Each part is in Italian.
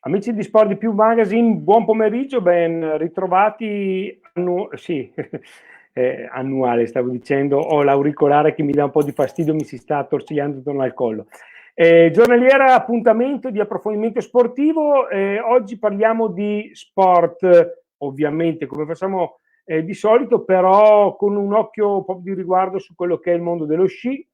Amici di Sport di Più Magazine, buon pomeriggio, ben ritrovati. Annuale, stavo dicendo, ho l'auricolare che mi dà un po' di fastidio, mi si sta attorcigliando intorno al collo. Giornaliera appuntamento di approfondimento sportivo, oggi parliamo di sport, ovviamente come facciamo di solito, però con un occhio un po' di riguardo su quello che è il mondo dello sci,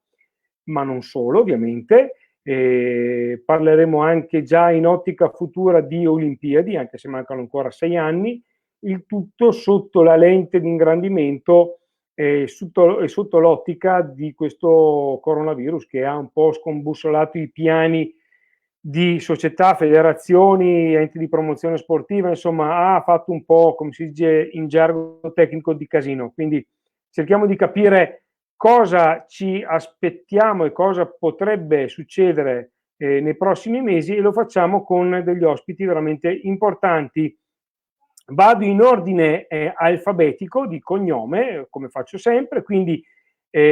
ma non solo ovviamente. Parleremo anche già in ottica futura di Olimpiadi, anche se mancano ancora 6 anni, il tutto sotto la lente di ingrandimento e sotto l'ottica di questo coronavirus che ha un po' scombussolato i piani di società, federazioni, enti di promozione sportiva, insomma ha fatto un po', come si dice in gergo tecnico, di casino. Quindi cerchiamo di capire cosa ci aspettiamo e cosa potrebbe succedere nei prossimi mesi, e lo facciamo con degli ospiti veramente importanti. Vado in ordine alfabetico di cognome, come faccio sempre, quindi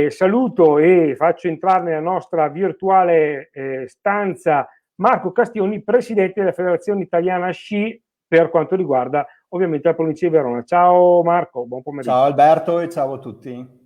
saluto e faccio entrare nella nostra virtuale stanza Marco Castioni, presidente della Federazione Italiana Sci per quanto riguarda ovviamente la provincia di Verona. Ciao Marco, buon pomeriggio. Ciao Alberto e ciao a tutti.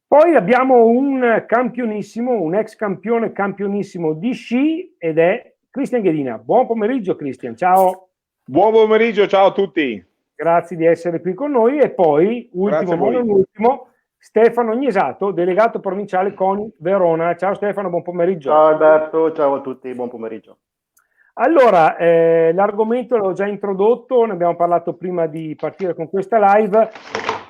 Poi abbiamo un campionissimo, un ex campione campionissimo di sci ed è Cristian Ghedina. Buon pomeriggio Cristian, ciao. Buon pomeriggio, ciao a tutti. Grazie di essere qui con noi. E poi, ultimo ma non ultimo, Stefano Gnesato, delegato provinciale con Verona. Ciao Stefano, buon pomeriggio. Ciao Alberto, ciao a tutti, buon pomeriggio. Allora, l'argomento l'ho già introdotto, ne abbiamo parlato prima di partire con questa live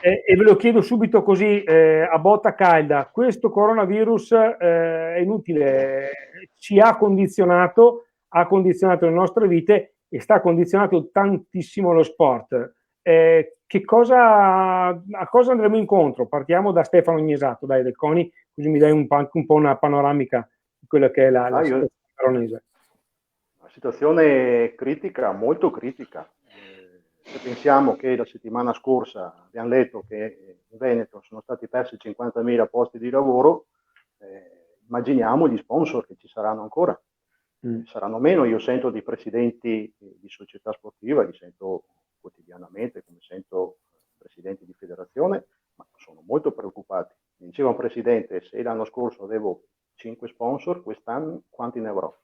e ve lo chiedo subito così a botta calda. Questo coronavirus è inutile, ci ha condizionato le nostre vite e sta condizionando tantissimo lo sport. A cosa andremo incontro? Partiamo da Stefano Gnesato, dai, del CONI, così mi dai anche un po' una panoramica di quella che è la situazione veronese. Una situazione critica, molto critica. Se pensiamo che la settimana scorsa abbiamo letto che in Veneto sono stati persi 50.000 posti di lavoro, immaginiamo gli sponsor che ci saranno ancora. Saranno meno. Io sento di presidenti di società sportiva, li sento quotidianamente, come sento presidenti di federazione, ma sono molto preoccupati. Mi diceva un presidente: se l'anno scorso avevo 5 sponsor, quest'anno quanti ne avrò?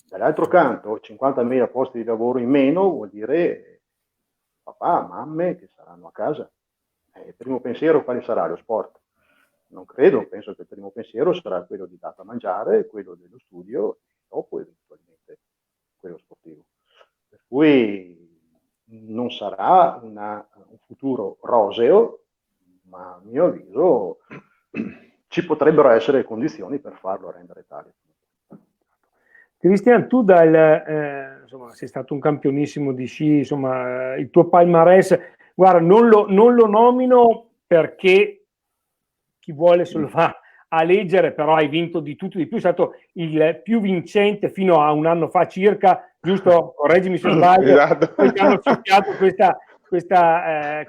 Dall'altro canto, 50.000 posti di lavoro in meno vuol dire papà, mamme che saranno a casa. Il primo pensiero quale sarà? Lo sport? Non credo, penso che il primo pensiero sarà quello di data a mangiare, quello dello studio e dopo eventualmente quello sportivo. Per cui non sarà un futuro roseo, ma a mio avviso ci potrebbero essere le condizioni per farlo rendere tale. Cristian, tu insomma, sei stato un campionissimo di sci, insomma, il tuo palmarès, guarda, non lo nomino perché chi vuole se lo fa a leggere, però hai vinto di tutto di più, sei stato il più vincente fino a un anno fa circa, giusto? Correggimi se sbaglio. Esatto. Poi ti hanno soffiato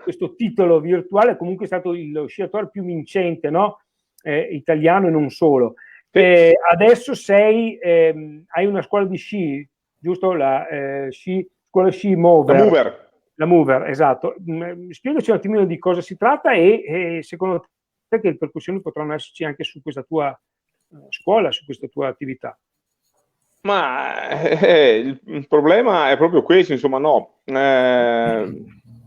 questo titolo virtuale, comunque è stato lo sciatore più vincente, no? Italiano e non solo. Adesso hai una scuola di sci, giusto? La scuola sci Mover. La Mover, esatto. Spiegaci un attimino di cosa si tratta e secondo te che ripercussioni potranno esserci anche su questa tua scuola, su questa tua attività? Ma il problema è proprio questo, insomma, no.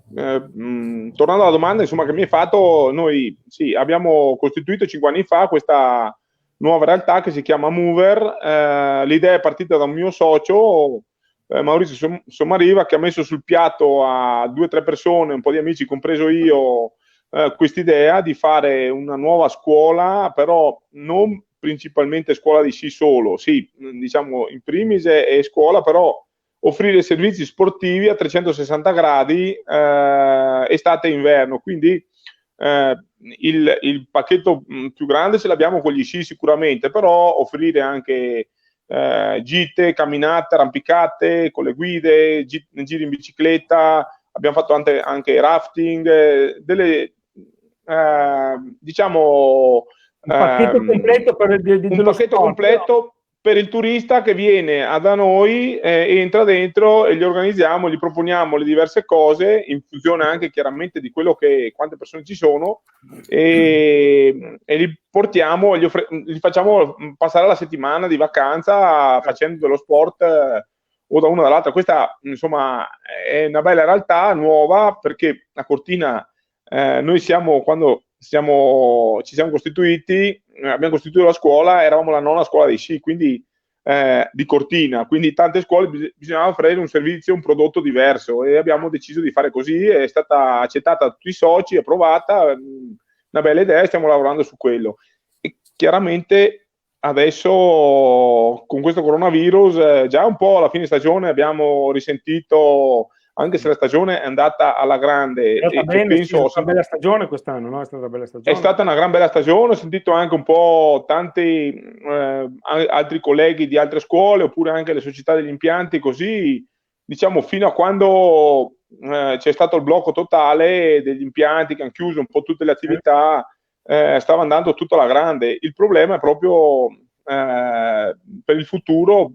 Tornando alla domanda, insomma, che mi hai fatto, noi sì, abbiamo costituito 5 anni fa questa nuova realtà che si chiama Mover. L'idea è partita da un mio socio, Maurizio Sommariva, che ha messo sul piatto a 2 o 3 persone, un po' di amici, compreso io, quest'idea di fare una nuova scuola, però non principalmente scuola di sci solo, sì, diciamo in primis è scuola, però offrire servizi sportivi a 360 gradi estate e inverno, quindi il pacchetto più grande ce l'abbiamo con gli sci sicuramente, però offrire anche gite, camminate, arrampicate con le guide, giri in bicicletta, abbiamo fatto anche rafting, diciamo un pacchetto completo un pacchetto completo per il turista che viene da noi, entra dentro e gli organizziamo, gli proponiamo le diverse cose in funzione anche chiaramente di quello quante persone ci sono, e li portiamo, gli facciamo passare la settimana di vacanza facendo dello sport o da una o dall'altra. Questa insomma è una bella realtà nuova, perché a Cortina noi quando ci siamo costituiti, abbiamo costituito la scuola, eravamo la nona scuola di sci, quindi di Cortina, quindi tante scuole bisognava offrire un servizio, un prodotto diverso, e abbiamo deciso di fare così. È stata accettata da tutti i soci, approvata, una bella idea, stiamo lavorando su quello. E chiaramente adesso con questo coronavirus già un po' alla fine stagione abbiamo risentito, anche se la stagione è andata alla grande, e penso sia una bella stagione quest'anno, no? È stata una bella stagione. È stata una gran bella stagione. Ho sentito anche un po' tanti altri colleghi di altre scuole, oppure anche le società degli impianti, così diciamo fino a quando c'è stato il blocco totale degli impianti che hanno chiuso un po' tutte le attività, stava andando tutto alla grande. Il problema è proprio per il futuro,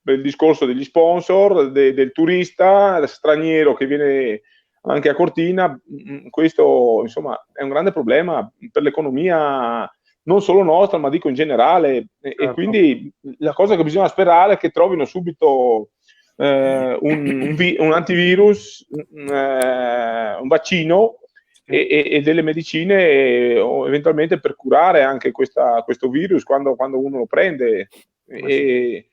per il discorso degli sponsor, del turista straniero che viene anche a Cortina. Questo insomma è un grande problema per l'economia non solo nostra, ma dico in generale, certo. E quindi la cosa che bisogna sperare è che trovino subito un antivirus, un vaccino e delle medicine, o eventualmente per curare anche questo virus quando uno lo prende, e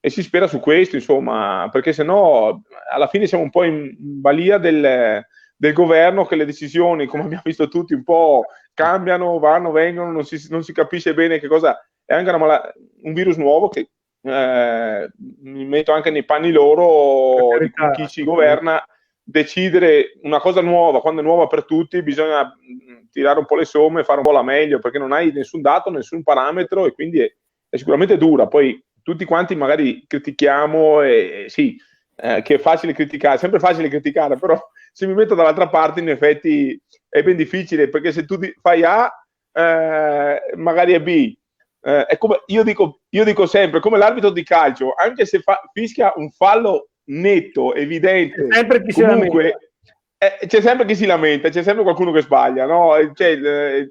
si spera su questo, insomma, perché sennò alla fine siamo un po' in balia del governo, che le decisioni, come abbiamo visto tutti, un po' cambiano, vanno, vengono, non si capisce bene che cosa è. Anche un virus nuovo che mi metto anche nei panni loro, di chi ci governa. Decidere una cosa nuova, quando è nuova per tutti, bisogna tirare un po' le somme, fare un po' la meglio, perché non hai nessun dato, nessun parametro, e quindi è sicuramente dura. Poi tutti quanti magari critichiamo, sì, che è facile criticare, è sempre facile criticare, però se mi metto dall'altra parte in effetti è ben difficile, perché se tu fai A, magari è B. È come, io dico sempre, come l'arbitro di calcio, anche se fischia un fallo netto, evidente, sempre chi comunque c'è sempre chi si lamenta, c'è sempre qualcuno che sbaglia, no?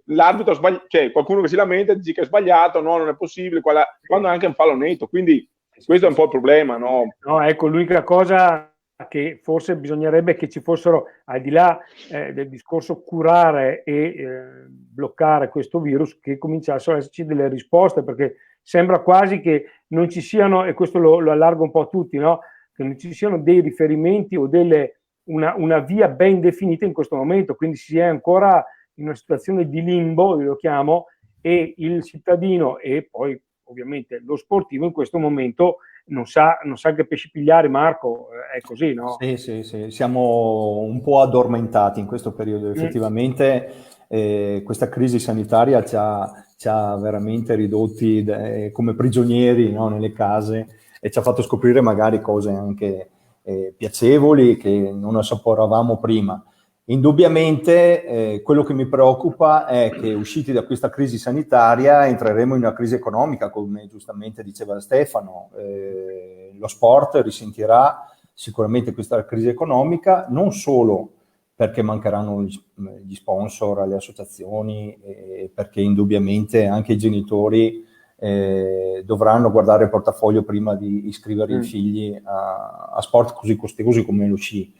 L'arbitro sbaglia, qualcuno che si lamenta, dice che è sbagliato, no, non è possibile, quando è anche un fallo netto, quindi questo è un po' il problema, no? No, ecco, l'unica cosa che forse bisognerebbe che ci fossero, al di là del discorso curare e bloccare questo virus, che cominciassero ad esserci delle risposte, perché sembra quasi che non ci siano, e questo lo allargo un po' a tutti, no? Che non ci siano dei riferimenti o una via ben definita in questo momento, quindi si è ancora in una situazione di limbo, io lo chiamo, e il cittadino e poi ovviamente lo sportivo in questo momento non sa che pesci pigliare. Marco, è così, no? Sì, siamo un po' addormentati in questo periodo. Effettivamente questa crisi sanitaria ci ha veramente ridotti come prigionieri, no, nelle case, e ci ha fatto scoprire magari cose anche piacevoli che non assaporavamo prima. Indubbiamente quello che mi preoccupa è che, usciti da questa crisi sanitaria, entreremo in una crisi economica, come giustamente diceva Stefano. Lo sport risentirà sicuramente questa crisi economica, non solo perché mancheranno gli sponsor alle associazioni, perché indubbiamente anche i genitori dovranno guardare il portafoglio prima di iscrivere i figli a sport così costosi come lo sci.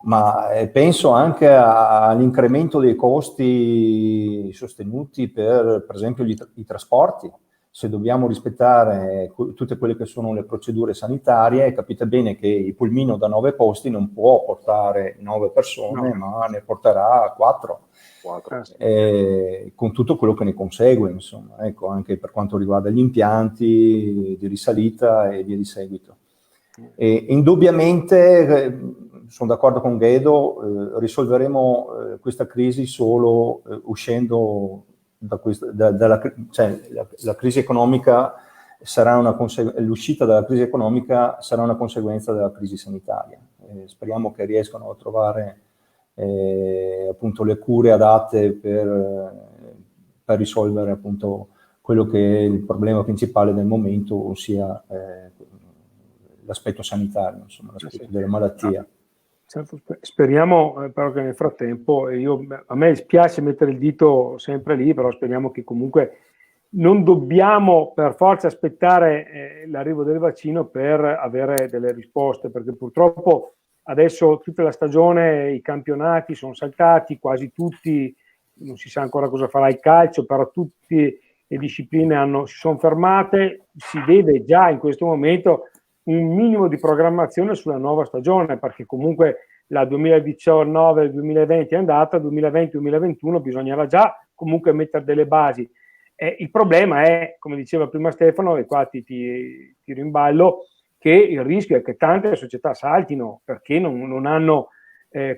Ma penso anche all'incremento dei costi sostenuti per esempio i trasporti. Se dobbiamo rispettare tutte quelle che sono le procedure sanitarie, capite bene che il pulmino da 9 posti non può portare 9 persone, ma ne porterà 4. Con tutto quello che ne consegue, insomma, ecco, anche per quanto riguarda gli impianti di risalita e via di seguito. Indubbiamente sono d'accordo con Guedo, risolveremo questa crisi solo uscendo la crisi economica sarà l'uscita dalla crisi economica sarà una conseguenza della crisi sanitaria. Speriamo che riescano a trovare appunto le cure adatte per risolvere appunto quello che è il problema principale del momento, ossia l'aspetto sanitario, insomma, l'aspetto della malattia. Certo, speriamo però che nel frattempo, a me spiace mettere il dito sempre lì, però speriamo che comunque non dobbiamo per forza aspettare l'arrivo del vaccino per avere delle risposte, perché purtroppo adesso tutta la stagione, i campionati sono saltati, quasi tutti, non si sa ancora cosa farà il calcio, però tutte le discipline si sono fermate, si vede già in questo momento un minimo di programmazione sulla nuova stagione, perché comunque la 2019-2020 è andata, 2020-2021 bisognava già comunque mettere delle basi. Il problema è, come diceva prima Stefano, e qua ti tiro in ballo, che il rischio è che tante società saltino perché non hanno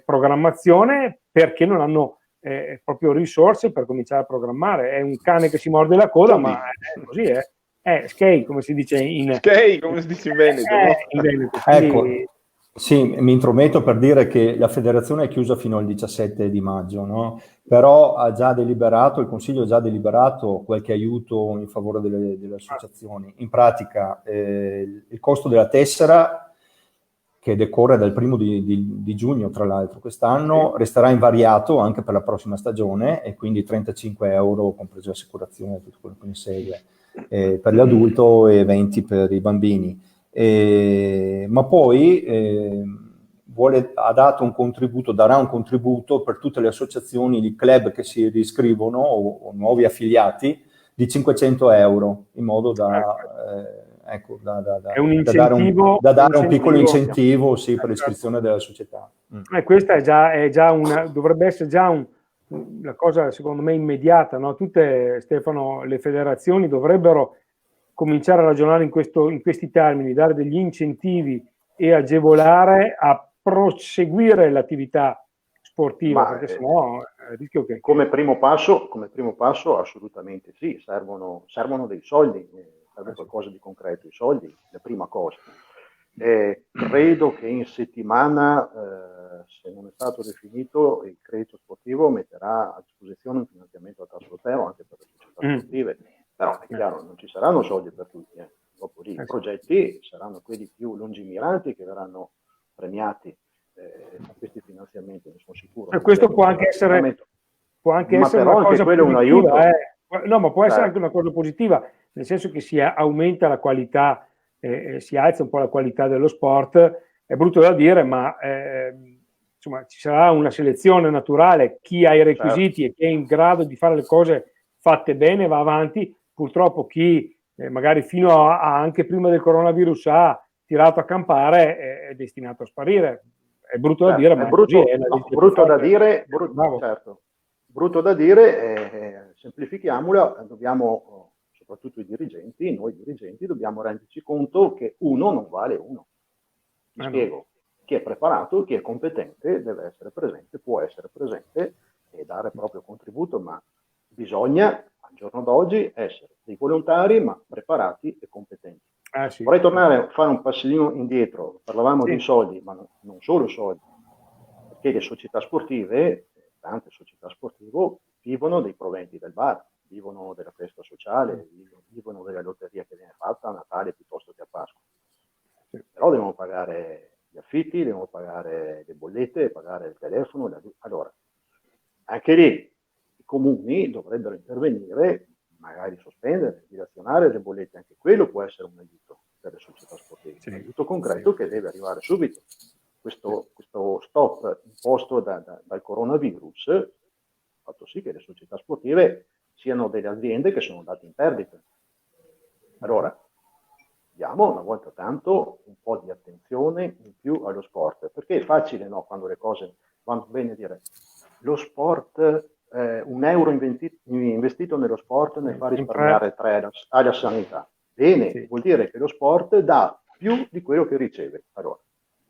programmazione, perché non hanno proprio risorse per cominciare a programmare. È un cane che si morde la coda, ma è così, skate, come si dice in Veneto. In Veneto. Ecco, sì, mi intrometto per dire che la federazione è chiusa fino al 17 di maggio, no? Però il Consiglio ha già deliberato qualche aiuto in favore delle associazioni. In pratica il costo della tessera, che decorre dal 1° di giugno, tra l'altro, quest'anno, resterà invariato anche per la prossima stagione, e quindi 35 euro, compreso l'assicurazione e tutto quello che ne segue, per l'adulto e 20 per i bambini. Ma poi darà un contributo per tutte le associazioni di club che si riscrivono o nuovi affiliati di 500 euro, in modo da dare un piccolo incentivo per l'iscrizione della società. Questa dovrebbe essere già una cosa secondo me immediata, no? Tutte, Stefano, le federazioni dovrebbero cominciare a ragionare in questi termini, dare degli incentivi e agevolare a proseguire l'attività sportiva, perché sennò il rischio che... Come primo passo assolutamente sì, servono dei soldi, serve qualcosa di concreto, i soldi, la prima cosa. Credo che in settimana, se non è stato definito, il credito sportivo metterà a disposizione un finanziamento a tasso zero anche per le società sportive, però è chiaro, non ci saranno soldi per tutti. Dopo lì i progetti saranno quelli più lungimiranti che verranno premiati con questi finanziamenti, ne sono sicuro. E questo può anche essere una cosa quello positiva, un aiuto. No, ma può essere anche una cosa positiva, nel senso che si aumenta la qualità, si alza un po' la qualità dello sport. È brutto da dire, ma insomma ci sarà una selezione naturale, chi ha i requisiti e chi è in grado di fare le cose fatte bene va avanti. Purtroppo chi magari fino a anche prima del coronavirus ha tirato a campare è destinato a sparire. È brutto da dire, ma brutto da dire, semplifichiamola, dobbiamo, soprattutto noi dirigenti, dobbiamo renderci conto che uno non vale uno. Mi spiego, chi è preparato, chi è competente deve essere presente, può essere presente e dare il proprio contributo, ma bisogna al giorno d'oggi essere dei volontari ma preparati e competenti. Vorrei tornare a fare un passino indietro, parlavamo di soldi, ma non solo soldi, perché le società sportive, tante società sportive, vivono dei proventi del bar, vivono della festa sociale, vivono della lotteria che viene fatta a Natale piuttosto che a Pasqua. Però devono pagare gli affitti, devono pagare le bollette, pagare il telefono. Allora, anche lì i comuni dovrebbero intervenire, magari sospendere, dilazionare le bollette, anche quello può essere un aiuto per le società sportive, un aiuto concreto che deve arrivare subito. Questo stop imposto dal coronavirus ha fatto sì che le società sportive siano delle aziende che sono andate in perdita. Allora, diamo una volta tanto un po' di attenzione in più allo sport, perché è facile, no, quando le cose vanno bene, dire lo sport, un euro investito nello sport ne fa risparmiare 3 alla sanità. Bene, vuol dire che lo sport dà più di quello che riceve. Allora,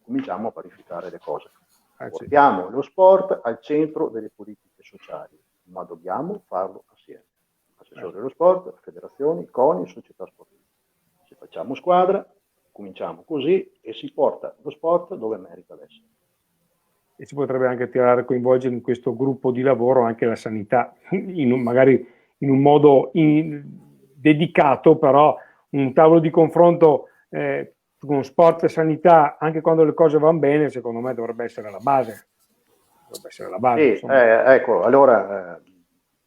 cominciamo a parificare le cose. Portiamo lo sport al centro delle politiche sociali, ma dobbiamo farlo assieme. Assessore dello sport, federazioni, CONI, società sportive. Se facciamo squadra, cominciamo così e si porta lo sport dove merita essere. E si potrebbe anche coinvolgere in questo gruppo di lavoro anche la sanità, magari in un modo dedicato, però un tavolo di confronto con sport e sanità, anche quando le cose vanno bene, secondo me dovrebbe essere la base. Ecco, allora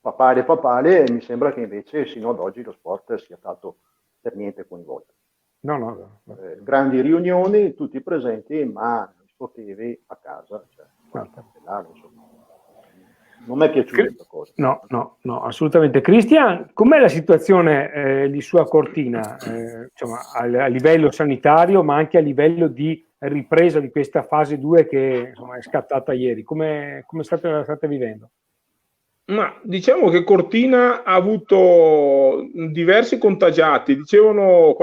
papale, mi sembra che invece sino ad oggi lo sport sia stato per niente coinvolto. No. Grandi riunioni, tutti presenti, ma gli sportivi a casa, insomma. Non mi è piaciuta questa cosa. No, assolutamente. Cristian, com'è la situazione di sua Cortina, a livello sanitario, ma anche a livello di ripresa di questa fase 2 che insomma, è scattata ieri? Come state vivendo? Ma diciamo che Cortina ha avuto diversi contagiati, dicevano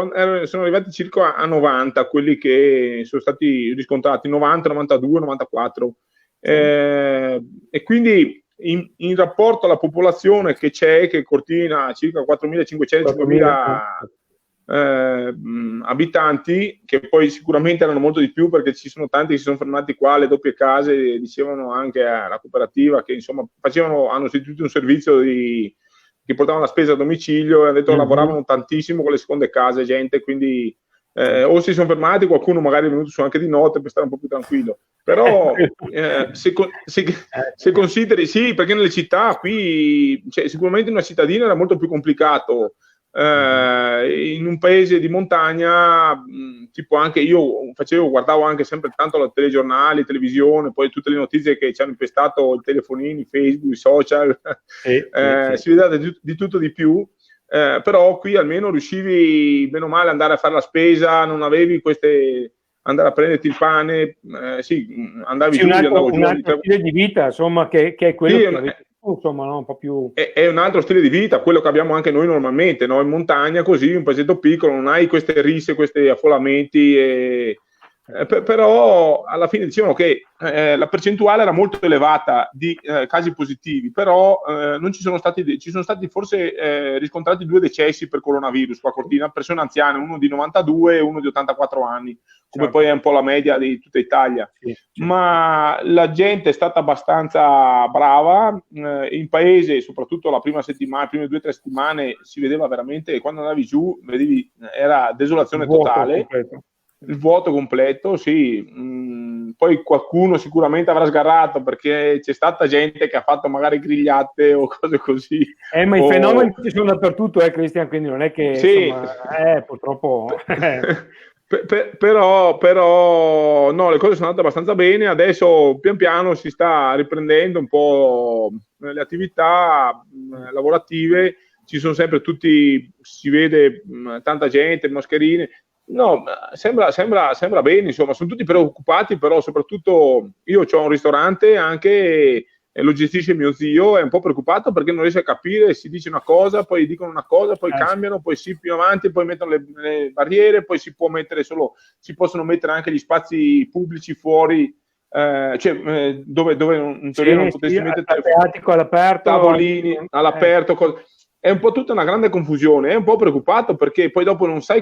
sono arrivati circa a 90 quelli che sono stati riscontrati, 90, 92, 94 e quindi in rapporto alla popolazione che c'è, che Cortina ha circa 4.500-5.000 abitanti, che poi sicuramente erano molto di più perché ci sono tanti che si sono fermati qua alle doppie case, dicevano anche alla cooperativa che insomma hanno istituito un servizio che portavano la spesa a domicilio e hanno detto lavoravano tantissimo con le seconde case gente, quindi o si sono fermati, qualcuno magari è venuto su anche di notte per stare un po' più tranquillo, però se consideri, sì, perché nelle città qui, sicuramente in una cittadina era molto più complicato. In un paese di montagna, tipo anche io guardavo anche sempre tanto la telegiornali, televisione, poi tutte le notizie che ci hanno infestato i telefonini, Facebook, i social, si vedeva di tutto di più, però qui almeno riuscivi bene o male ad andare a fare la spesa, non avevi andare a prenderti il pane, andavi giù, andavo giù. Un altro stile di vita, insomma, che è quello che avete tu, insomma, no? Un po' più... È un altro stile di vita, quello che abbiamo anche noi normalmente, no? In montagna così, un paesetto piccolo, non hai queste risse, questi affollamenti, però alla fine dicevano che la percentuale era molto elevata di casi positivi, però ci sono stati forse riscontrati 2 decessi per coronavirus qua a Cortina, persone anziane, uno di 92 e uno di 84 anni, come poi è un po' la media di tutta Italia. Sì. Ma la gente è stata abbastanza brava, in paese, soprattutto la prima settimana, le prime 2 o 3 settimane, si vedeva veramente, quando andavi giù, vedevi, era desolazione totale. Il vuoto completo, sì. Poi qualcuno sicuramente avrà sgarrato perché c'è stata gente che ha fatto magari grigliate o cose così. Ma i fenomeni ci sono dappertutto, Cristian, quindi non è che sì. Insomma, purtroppo. Però no, le cose sono andate abbastanza bene. Adesso pian piano si sta riprendendo un po' le attività lavorative. Ci sono sempre si vede tanta gente, mascherine. No, sembra bene, insomma, sono tutti preoccupati, però soprattutto io ho un ristorante anche, lo gestisce mio zio, è un po' preoccupato perché non riesce a capire, si dice una cosa, poi dicono una cosa, poi cambiano, poi sì più avanti, poi mettono le barriere, poi si possono mettere anche gli spazi pubblici fuori, dove in teoria non potresti mettere all'aperto, tavolini all'aperto, è un po' tutta una grande confusione, è un po' preoccupato perché poi dopo non sai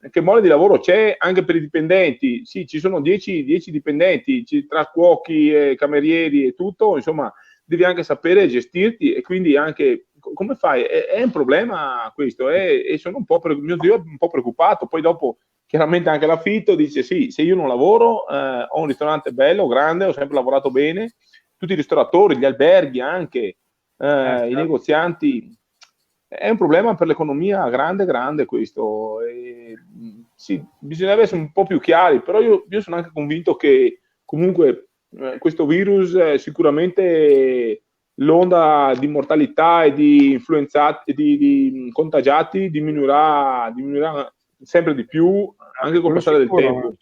che mole di lavoro c'è anche per i dipendenti. Sì, ci sono 10 dipendenti, tra cuochi e camerieri e tutto, insomma, devi anche sapere gestirti e quindi anche come fai? È un problema questo, e sono mio zio è un po' preoccupato. Poi dopo chiaramente anche l'affitto, dice sì, se io non lavoro, ho un ristorante bello, grande, ho sempre lavorato bene, tutti i ristoratori, gli alberghi anche, i negozianti, è un problema per l'economia grande questo. Sì, bisognerebbe essere un po' più chiari, però io sono anche convinto che comunque questo virus sicuramente l'onda di mortalità e di influenzati, di contagiati diminuirà sempre di più anche col passare del tempo.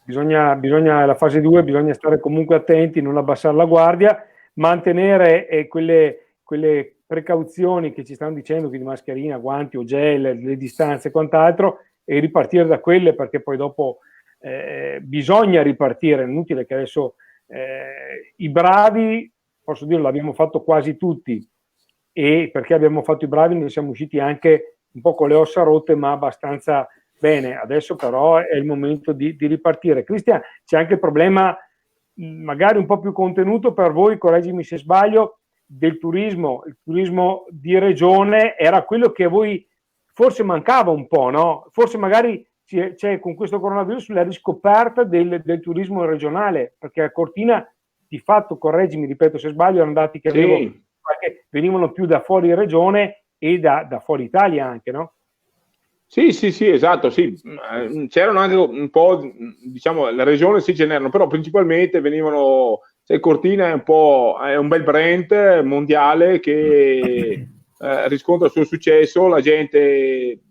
Bisogna la fase 2, bisogna stare comunque attenti, non abbassare la guardia, mantenere quelle precauzioni che ci stanno dicendo, quindi mascherina, guanti o gel, le distanze e quant'altro, e ripartire da quelle, perché poi dopo bisogna ripartire. È inutile che adesso i bravi, posso dire, l'abbiamo fatto quasi tutti, e perché abbiamo fatto i bravi ne siamo usciti anche un po' con le ossa rotte, ma abbastanza bene. Adesso però è il momento di ripartire. Cristian, c'è anche il problema magari un po' più contenuto per voi, correggimi se sbaglio, del turismo, il turismo di regione, era quello che a voi forse mancava un po', no? Forse magari c'è con questo coronavirus la riscoperta del turismo regionale, perché a Cortina, di fatto, correggimi, ripeto se sbaglio, erano dati che avevo, Sì. perché venivano più da fuori regione e da fuori Italia anche, no? Sì, esatto, sì. C'erano anche un po', diciamo, la regione si generano, però principalmente venivano, sai, Cortina è un bel brand mondiale che riscontra il suo successo, la gente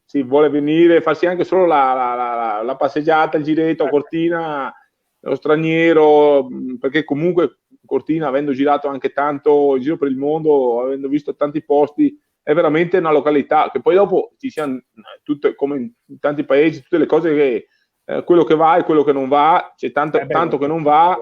si vuole venire, farsi anche solo la passeggiata, il giretto a Cortina, lo straniero, perché comunque Cortina, avendo girato anche tanto in giro per il mondo, avendo visto tanti posti, è veramente una località che poi dopo ci siano tutte, come in tanti paesi, tutte le cose che quello che va e quello che non va, c'è tanto che non va,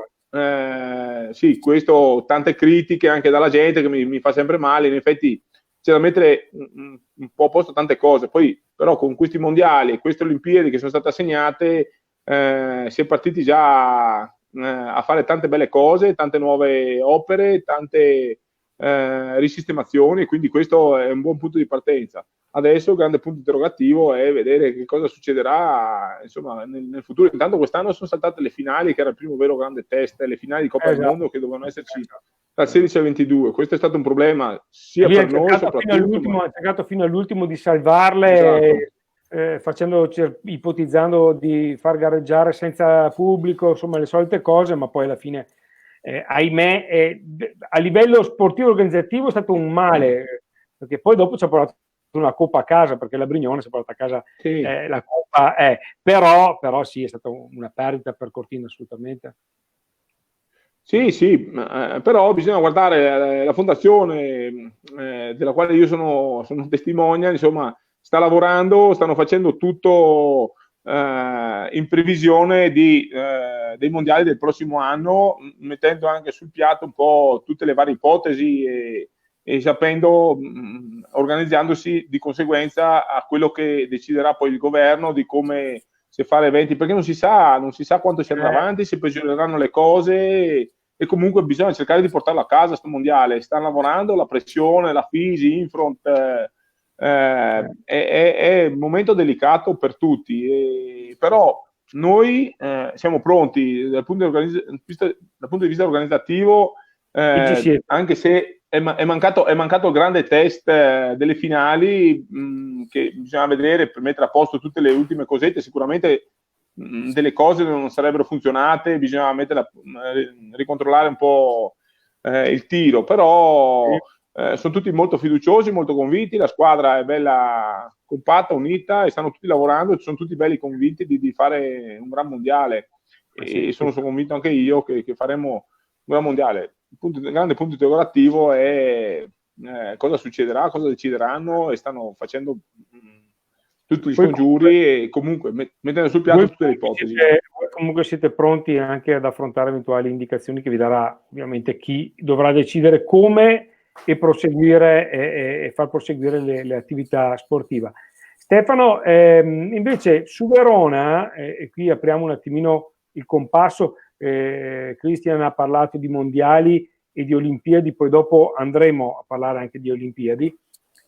sì, questo, tante critiche anche dalla gente che mi fa sempre male, in effetti c'è da mettere un po' a posto tante cose, poi però con questi mondiali, queste Olimpiadi che sono state assegnate, si è partiti già a fare tante belle cose, tante nuove opere, tante risistemazioni, quindi questo è un buon punto di partenza. Adesso il grande punto interrogativo è vedere che cosa succederà, insomma, nel futuro. Intanto quest'anno sono saltate le finali, che era il primo vero grande test, le finali di Coppa del Mondo che dovevano esserci dal 16 al 22. Questo è stato un problema sia per noi soprattutto. Ha cercato fino all'ultimo di salvarle, esatto. Ipotizzando di far gareggiare senza pubblico, insomma le solite cose, ma poi alla fine ahimè, a livello sportivo organizzativo è stato un male, perché poi dopo ci ha portato una coppa a casa, perché la Brignone si è portata a casa la coppa, però sì, è stata una perdita per Cortina assolutamente. Sì, però bisogna guardare la fondazione della quale io sono testimonia, insomma, sta lavorando, stanno facendo tutto in previsione dei mondiali del prossimo anno, mettendo anche sul piatto un po' tutte le varie ipotesi e sapendo, organizzandosi di conseguenza a quello che deciderà poi il governo di come se fare eventi, perché non si sa quanto si andrà avanti, se peggioreranno le cose e comunque bisogna cercare di portarlo a casa sto mondiale. Stanno lavorando, la pressione, la Fisi, Infront, è un momento delicato per tutti, però noi siamo pronti dal punto di vista organizzativo, anche se è mancato il grande test delle finali, che bisogna vedere per mettere a posto tutte le ultime cosette. Sicuramente delle cose non sarebbero funzionate, bisogna ricontrollare un po' il tiro, però sono tutti molto fiduciosi, molto convinti, la squadra è bella compatta, unita e stanno tutti lavorando, sono tutti belli convinti di fare un gran mondiale e sono convinto anche io che faremo un gran mondiale. Il grande punto interrogativo è cosa succederà, cosa decideranno, e stanno facendo tutti gli scongiuri e comunque mettendo sul piatto tutte le ipotesi. Voi comunque siete pronti anche ad affrontare eventuali indicazioni che vi darà ovviamente chi dovrà decidere come e proseguire e far proseguire le attività sportive. Stefano, invece su Verona, e qui apriamo un attimino il compasso, Cristian ha parlato di mondiali e di Olimpiadi, poi dopo andremo a parlare anche di Olimpiadi.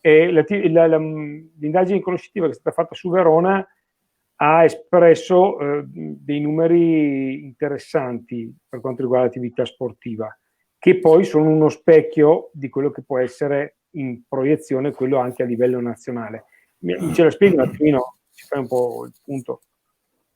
L'indagine conoscitiva che è stata fatta su Verona ha espresso dei numeri interessanti per quanto riguarda l'attività sportiva, che poi sono uno specchio di quello che può essere in proiezione quello anche a livello nazionale. Ce lo spieghi un attimino, ci fai un po' il punto?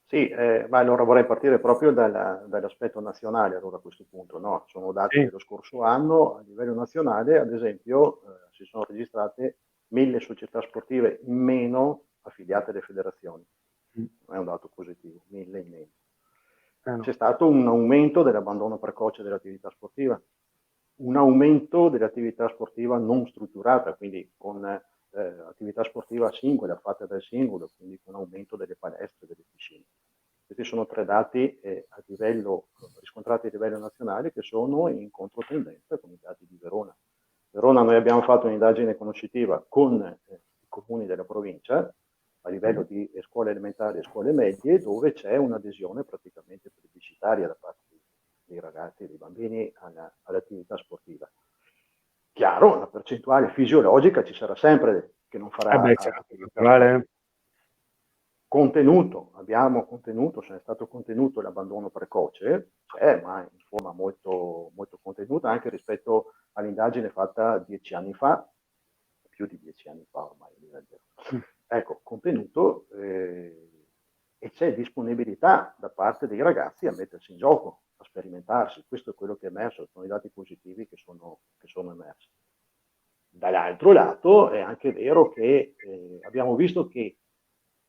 Sì, ma allora vorrei partire proprio dall'aspetto nazionale allora a questo punto, no? Sono dati dello scorso anno, a livello nazionale, ad esempio, si sono registrate 1000 società sportive in meno affiliate alle federazioni. Non è un dato positivo, 1000 in meno. C'è stato un aumento dell'abbandono precoce dell'attività sportiva, un aumento dell'attività sportiva non strutturata, quindi con attività sportiva singola, fatta dal singolo, quindi con aumento delle palestre, delle piscine. Questi sono 3 dati riscontrati a livello nazionale che sono in controtendenza con i dati di Verona. Verona noi abbiamo fatto un'indagine conoscitiva con i comuni della provincia a livello di scuole elementari e scuole medie, dove c'è un'adesione praticamente plebiscitaria da parte dei ragazzi e dei bambini all'attività sportiva. Chiaro, una percentuale fisiologica ci sarà sempre che non farà Certo, attività naturale. sportiva. Contenuto, abbiamo contenuto, se è stato contenuto l'abbandono precoce, c'è, ma in forma molto, molto contenuta anche rispetto all'indagine fatta 10 anni fa, più di 10 anni fa ormai. Ecco, contenuto e c'è disponibilità da parte dei ragazzi a mettersi in gioco, a sperimentarsi. Questo è quello che è emerso, sono i dati positivi che sono emersi. Dall'altro lato è anche vero che abbiamo visto che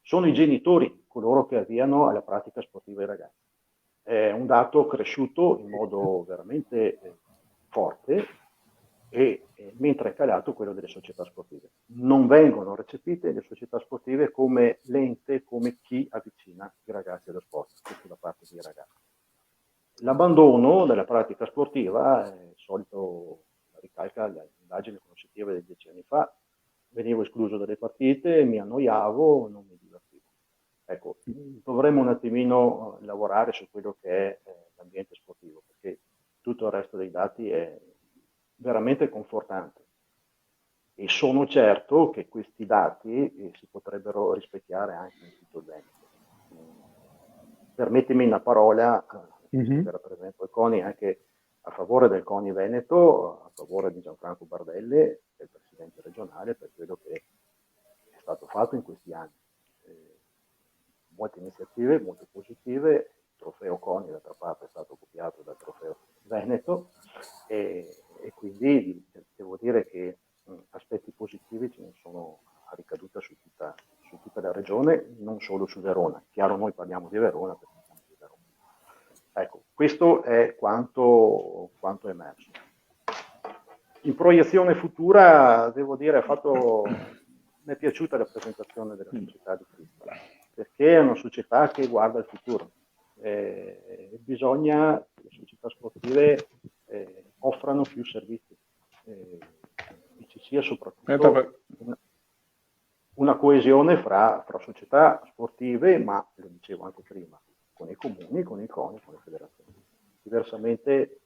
sono i genitori coloro che avviano alla pratica sportiva i ragazzi. È un dato cresciuto in modo veramente forte, mentre è calato quello delle società sportive. Non vengono recepite le società sportive come l'ente, come chi avvicina i ragazzi allo sport, questo da parte dei ragazzi. L'abbandono della pratica sportiva, solito ricalca le indagini conoscitive di 10 anni fa, venivo escluso dalle partite, mi annoiavo, non mi divertivo. Ecco, dovremmo un attimino lavorare su quello che è l'ambiente sportivo, perché tutto il resto dei dati è veramente confortante. E sono certo che questi dati si potrebbero rispecchiare anche in tutto il Veneto. Permettimi una parola, che rappresento il CONI, anche a favore del CONI Veneto, a favore di Gianfranco Bardelle, che è il presidente regionale, per quello che è stato fatto in questi anni. Molte iniziative, molto positive, il trofeo CONI d'altra parte è stato copiato dal trofeo Veneto e quindi devo dire che aspetti positivi ce ne sono a ricaduta su tutta la regione, non solo su Verona. Chiaro, noi parliamo di Verona perché siamo di Verona. Ecco, questo è quanto è emerso. In proiezione futura, devo dire, mi è piaciuta la presentazione della società di Cristala, perché è una società che guarda il futuro. Bisogna che le società sportive offrano più servizi e ci sia soprattutto una coesione fra società sportive, ma lo dicevo anche prima, con i comuni, con i CONI, con le federazioni. Diversamente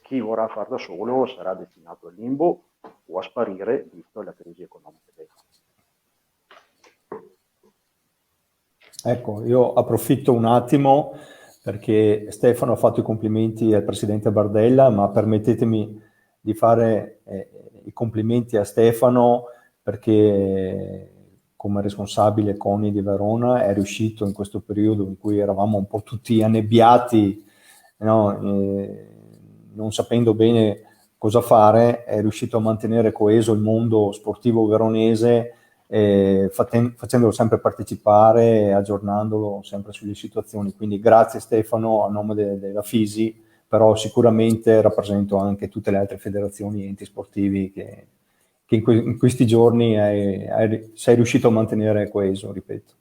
chi vorrà far da solo sarà destinato al limbo o a sparire, visto la crisi economica. Ecco, io approfitto un attimo perché Stefano ha fatto i complimenti al presidente Bardella, ma permettetemi di fare i complimenti a Stefano perché come responsabile CONI di Verona è riuscito in questo periodo in cui eravamo un po' tutti annebbiati, no? Non sapendo bene cosa fare, è riuscito a mantenere coeso il mondo sportivo veronese, facendolo sempre partecipare, aggiornandolo sempre sulle situazioni. Quindi grazie Stefano a nome della FISI, però sicuramente rappresento anche tutte le altre federazioni e enti sportivi che in questi giorni sei riuscito a mantenere coeso, ripeto.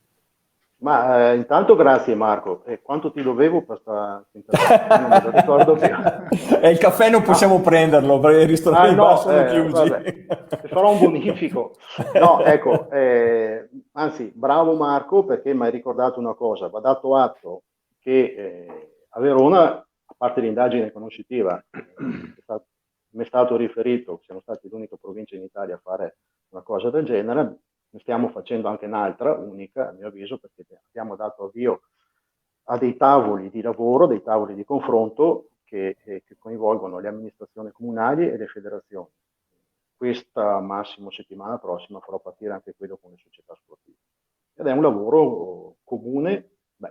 Ma intanto grazie Marco, quanto ti dovevo per questa intervento? Non me lo ricordo più. E il caffè non possiamo prenderlo perché i ristoranti sono chiusi. Vabbè, farò un bonifico. No, ecco, anzi, bravo Marco perché mi hai ricordato una cosa, va dato atto che a Verona, a parte l'indagine conoscitiva, mi è stato riferito che siamo stati l'unica provincia in Italia a fare una cosa del genere. Ne stiamo facendo anche un'altra, unica a mio avviso, perché abbiamo dato avvio a dei tavoli di lavoro, dei tavoli di confronto che coinvolgono le amministrazioni comunali e le federazioni. Questa massimo settimana prossima farò partire anche quello con le società sportive. Ed è un lavoro comune,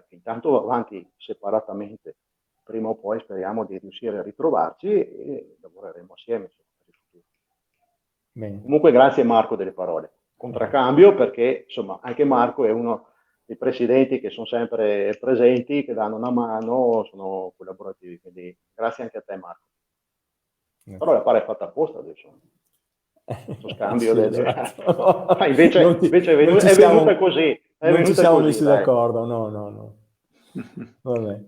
che intanto va avanti separatamente, prima o poi speriamo di riuscire a ritrovarci e lavoreremo assieme per il futuro. Bene. Comunque grazie Marco delle parole. Contraccambio perché insomma anche Marco è uno dei presidenti che sono sempre presenti, che danno una mano, sono collaborativi, quindi grazie anche a te Marco. Però la pare fatta apposta adesso, questo scambio. Sì, esatto. invece è venuta così. Non ci siamo messi d'accordo, no. Vabbè.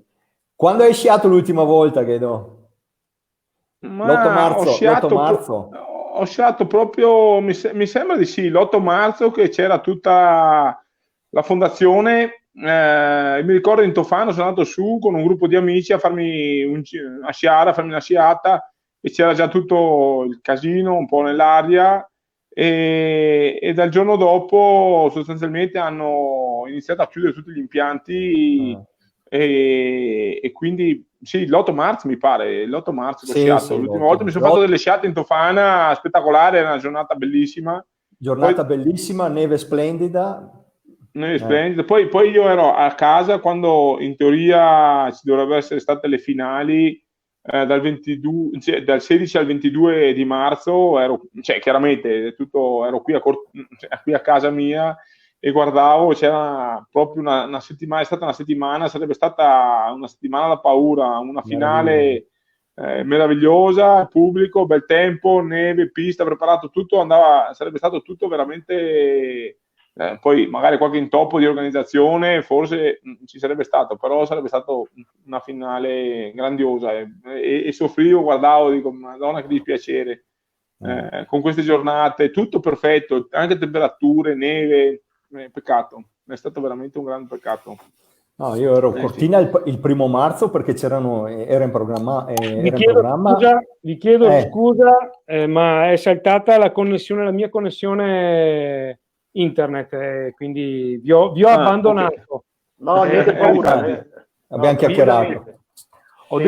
Quando hai sciato l'ultima volta, Guido? L'8 marzo. Ho sciato proprio, mi sembra di sì, l'8 marzo che c'era tutta la fondazione mi ricordo in Tofano sono andato su con un gruppo di amici a farmi a sciare, a farmi una sciata, e c'era già tutto il casino un po' nell'aria, e dal giorno dopo sostanzialmente hanno iniziato a chiudere tutti gli impianti, e quindi sì, l'8 marzo mi pare, l'8 marzo l'ho sciato. Sì, L'ultima volta mi sono fatto delle sciate in Tofana spettacolare, era una giornata bellissima. Giornata bellissima, neve splendida. Poi io ero a casa quando in teoria ci dovrebbero essere state le finali, dal 22, cioè, dal 16 al 22 di marzo, chiaramente ero qui a casa mia e guardavo, c'era proprio una settimana, è stata una settimana, sarebbe stata una settimana da paura, una finale meravigliosa, pubblico, bel tempo, neve, pista, preparato tutto, sarebbe stato tutto veramente... poi magari qualche intoppo di organizzazione forse ci sarebbe stato, però sarebbe stato una finale grandiosa, e soffrivo, guardavo, dico madonna che dispiacere, con queste giornate, tutto perfetto, anche temperature, neve, peccato, è stato veramente un gran peccato. No, io ero Cortina il 1° marzo perché era in programma. Vi chiedo scusa, ma è saltata la mia connessione internet, quindi vi ho abbandonato. Okay. No, niente paura. Abbiamo chiacchierato. Ho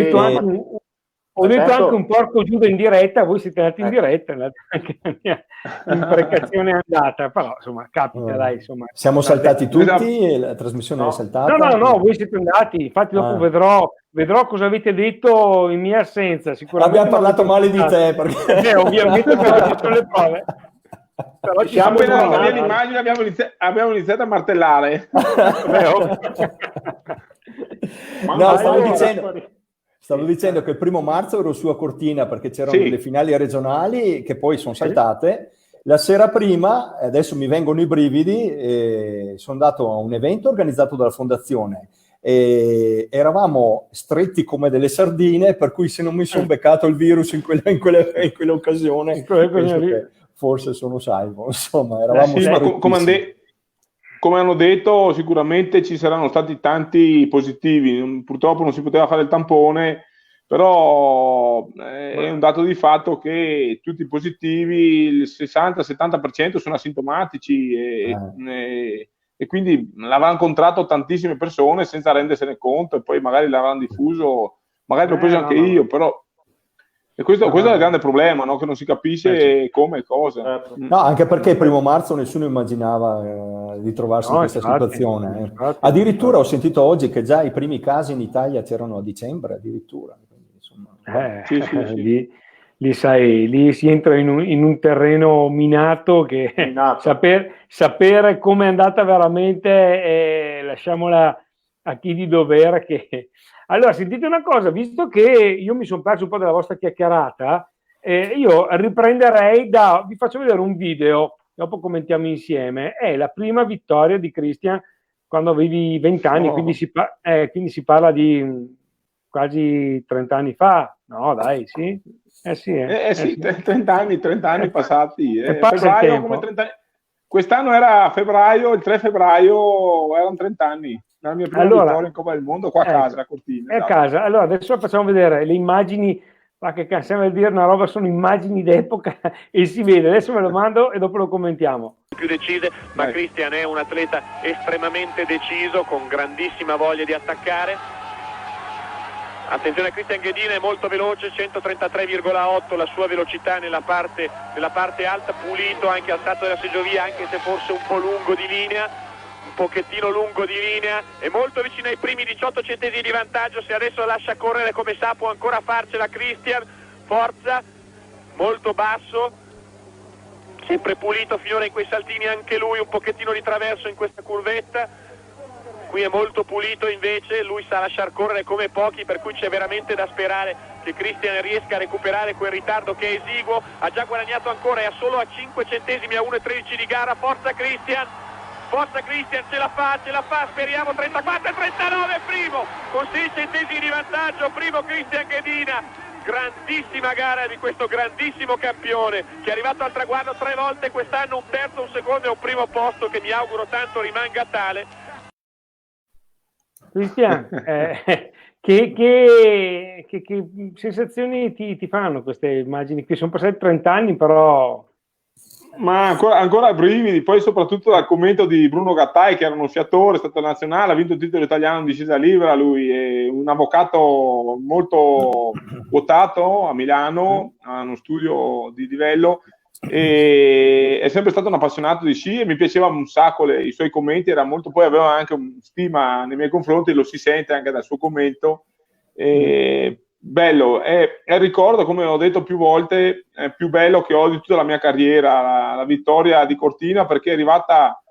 detto anche un porco Giuda in diretta, voi siete andati in diretta, anche la mia imprecazione è andata, però insomma capita, dai, insomma. Siamo saltati tutti e la trasmissione è saltata? No, voi siete andati, infatti dopo vedrò cosa avete detto in mia assenza. Sicuramente abbiamo parlato male di te, perché ovviamente perché ci sono le prove. Però appena via l'immagine abbiamo iniziato a martellare. No, stavo dicendo che il 1° marzo ero su a Cortina perché c'erano le finali regionali che poi sono saltate. La sera prima, adesso mi vengono i brividi, sono andato a un evento organizzato dalla fondazione e eravamo stretti come delle sardine, per cui se non mi sono beccato il virus in quell'occasione, penso che forse sono salvo. Insomma, eravamo come hanno detto, sicuramente ci saranno stati tanti positivi, purtroppo non si poteva fare il tampone, però è un dato di fatto che tutti i positivi, il 60-70% sono asintomatici, e quindi l'avranno incontrato tantissime persone senza rendersene conto, e poi magari l'avranno diffuso, magari l'ho preso anche io, però... E questo è il grande problema, no? Che non si capisce come e cosa. No, anche perché il 1° marzo nessuno immaginava di trovarsi in questa situazione. Addirittura ho sentito oggi che già i primi casi in Italia c'erano a dicembre, addirittura. Quindi, insomma, lì si entra in un terreno minato che sapere come è andata veramente, lasciamola a chi di dovere che... Allora, sentite una cosa, visto che io mi sono perso un po' della vostra chiacchierata, io riprenderei vi faccio vedere un video, dopo commentiamo insieme, è la prima vittoria di Christian quando avevi 20 anni, quindi si parla di quasi 30 anni fa, no dai, sì? Sì, 30 anni passati. Passa il tempo. Come 30 anni. Quest'anno era febbraio, il 3 febbraio erano 30 anni. La mia prima vittoria in Coppa del Mondo qua a casa, a Cortina. A casa. Allora, adesso facciamo vedere le immagini, ma che cansiamo di dire una roba, sono immagini d'epoca e si vede. Adesso ve lo mando e dopo lo commentiamo. Più decise, ma Christian è un atleta estremamente deciso, con grandissima voglia di attaccare. Attenzione a Christian Ghedina, è molto veloce, 133,8 la sua velocità nella parte alta, pulito, anche alzato della seggiovia, anche se forse un po' lungo di linea, un pochettino lungo di linea, è molto vicino ai primi 18 centesimi di vantaggio. Se adesso lascia correre come sa può ancora farcela Christian, forza, molto basso, sempre pulito finora in quei saltini anche lui, un pochettino di traverso in questa curvetta. Qui è molto pulito invece, lui sa lasciar correre come pochi, per cui c'è veramente da sperare che Christian riesca a recuperare quel ritardo che è esiguo. Ha già guadagnato ancora, è solo a 5 centesimi a 1,13 di gara. Forza Christian, ce la fa, speriamo. 34 e 39, primo con 6 centesimi di vantaggio, primo Christian Ghedina. Grandissima gara di questo grandissimo campione che è arrivato al traguardo 3 volte quest'anno, un terzo, un secondo e un primo posto che mi auguro tanto rimanga tale. Cristian, che sensazioni ti fanno queste immagini? Che sono passati 30 anni, però... Ma ancora brividi, poi soprattutto dal commento di Bruno Gattai, che era uno sciatore, è stato nazionale, ha vinto il titolo italiano in discesa libera, lui è un avvocato molto quotato a Milano, ha uno studio di livello, e è sempre stato un appassionato di sci e mi piaceva un sacco i suoi commenti, era molto, poi aveva anche un stima nei miei confronti, lo si sente anche dal suo commento. Bello, è il ricordo, come ho detto più volte, più bello che ho di tutta la mia carriera, la vittoria di Cortina, perché è arrivata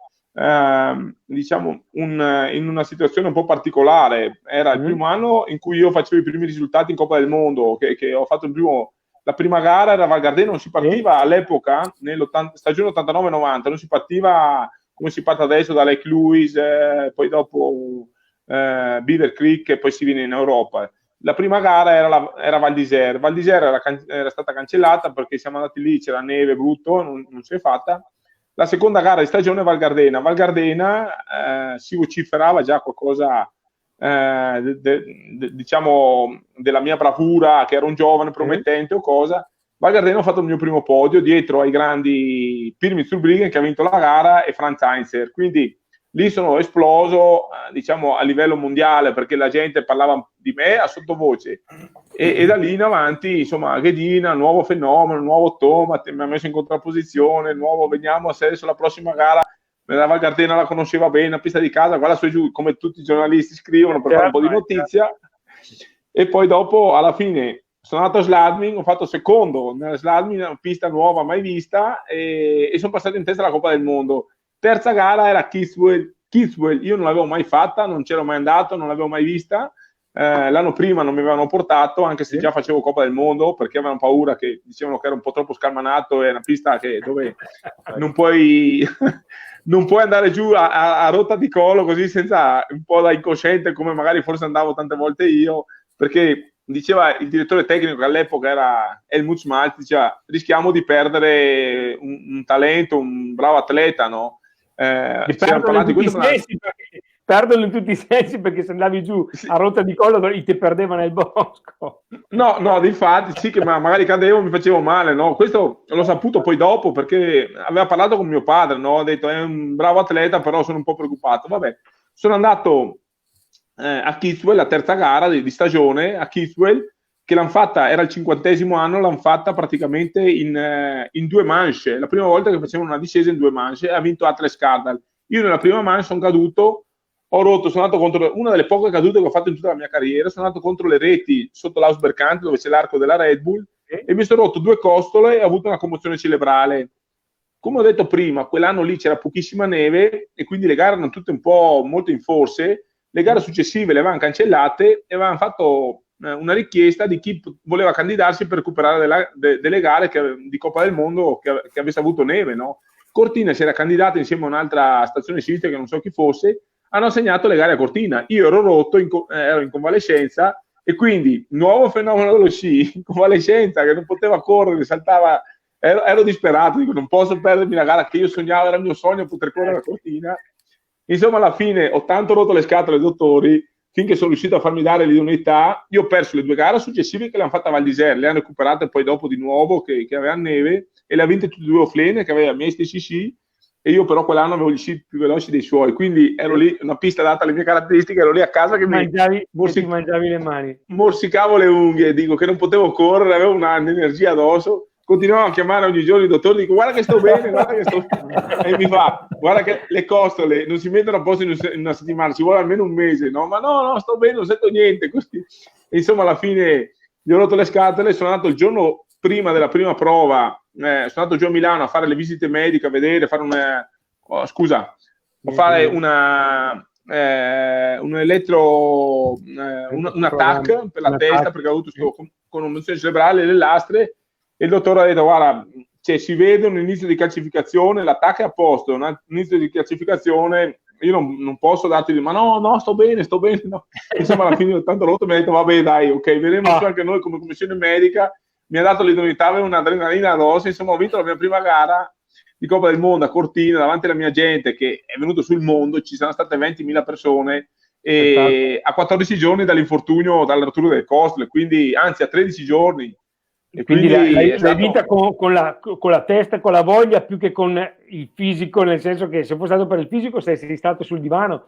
diciamo in una situazione un po' particolare. Era il primo anno in cui io facevo i primi risultati in Coppa del Mondo, che ho fatto la prima gara era a Val Gardena, non si partiva all'epoca, stagione 89-90, non si partiva come si parte adesso da Lake Louise, poi dopo Beaver Creek e poi si viene in Europa. La prima gara era Val d'Isère. Val d'Isère era stata cancellata perché siamo andati lì, c'era neve, brutto, non si è fatta. La seconda gara di stagione è Val Gardena. Val Gardena si vociferava già qualcosa, diciamo, della mia bravura, che ero un giovane promettente o cosa. Val Gardena ho fatto il mio primo podio dietro ai grandi Pirmin Zurbriggen, che ha vinto la gara, e Franz Heinzer. Quindi lì sono esploso, diciamo, a livello mondiale, perché la gente parlava di me a sottovoce, e da lì in avanti, insomma, Ghedina, nuovo fenomeno, nuovo Tomat, mi ha messo in contrapposizione, veniamo adesso la prossima gara, la Val Gardena la conosceva bene, la pista di casa, guarda su e giù, come tutti i giornalisti scrivono per fare un po' di notizia, e poi dopo, alla fine, sono andato a Schladming, ho fatto secondo nella Schladming, una pista nuova mai vista, e sono passato in testa alla Coppa del Mondo. Terza gara era Kitzbühel, io non l'avevo mai fatta, non c'ero mai andato, non l'avevo mai vista. L'anno prima non mi avevano portato, anche se già facevo Coppa del Mondo, perché avevano paura, che dicevano che era un po' troppo scalmanato, è una pista dove non puoi andare giù a rotta di collo così, senza, un po' da incosciente, come magari forse andavo tante volte io, perché diceva il direttore tecnico, che all'epoca era Helmut Schmalz, diceva rischiamo di perdere un talento, un bravo atleta, no? Perdono in tutti i sensi, perché se andavi giù a rotta di collo ti perdeva nel bosco. No, infatti sì, che magari cadevo, mi facevo male, no? Questo l'ho saputo poi dopo, perché aveva parlato con mio padre, no? Ha detto è un bravo atleta, però sono un po' preoccupato. Vabbè, sono andato a Kitzbühel, la terza gara di stagione a Kitzbühel, che l'hanno fatta, era il 50° anno, l'hanno fatta praticamente in due manche. La prima volta che facevano una discesa in due manche, ha vinto Atlas Cardal. Io nella prima manche sono caduto, ho rotto, sono andato contro una delle poche cadute che ho fatto in tutta la mia carriera, sono andato contro le reti sotto l'Ausbergkante, dove c'è l'arco della Red Bull, e mi sono rotto 2 costole e ho avuto una commozione cerebrale. Come ho detto prima, quell'anno lì c'era pochissima neve e quindi le gare erano tutte un po' molto in forse. Le gare successive le avevano cancellate e avevano fatto una richiesta di chi voleva candidarsi per recuperare delle gare di Coppa del Mondo che avesse avuto neve, no? Cortina si era candidata insieme a un'altra stazione sciistica che non so chi fosse, hanno assegnato le gare a Cortina. Io ero rotto, ero in convalescenza, e quindi nuovo fenomeno dello sci, in convalescenza, che non poteva correre, saltava, ero disperato, dico non posso perdermi la gara che io sognavo, era il mio sogno poter correre a Cortina. Insomma, alla fine ho tanto rotto le scatole ai dottori, finché sono riuscito a farmi dare l'idoneità. Io ho perso le 2 gare successive che le hanno fatte a Val d'Isère, le hanno recuperate poi dopo di nuovo che aveva neve, e le ha vinte tutte e 2 Oflene, che aveva i miei stessi sci, e io però quell'anno avevo gli sci più veloci dei suoi, quindi ero lì, una pista adatta alle mie caratteristiche, ero lì a casa che mangiavi le mani, morsicavo le unghie, dico che non potevo correre, avevo un'energia addosso. Continuavo a chiamare ogni giorno i dottori, dico guarda che sto bene, e mi fa guarda che le costole non si mettono a posto in una settimana, ci vuole almeno un mese, no? Ma no, sto bene, non sento niente. Così. E insomma, alla fine gli ho rotto le scatole, sono andato il giorno prima della prima prova, sono andato giù a Milano a fare le visite mediche, a vedere, fare un elettro, un TAC per la testa, perché ho avuto commozione cerebrale, le lastre. E il dottore ha detto guarda, si vede un inizio di calcificazione, l'attacco è a posto, un inizio di calcificazione, io non posso darti, ma no, sto bene, no. Insomma, alla fine ho tanto rotto, mi ha detto vabbè dai, ok, vedremo anche noi come commissione medica, mi ha dato l'idoneità, avevo un'adrenalina addosso, insomma ho vinto la mia prima gara di Coppa del Mondo a Cortina, davanti alla mia gente che è venuto sul mondo, ci sono state 20.000 persone, e a 14 giorni dall'infortunio, dalla rottura del costole, quindi anzi a 13 giorni. E quindi l'hai stato... vinta con la testa, con la voglia, più che con il fisico, nel senso che se fosse stato per il fisico sei stato sul divano.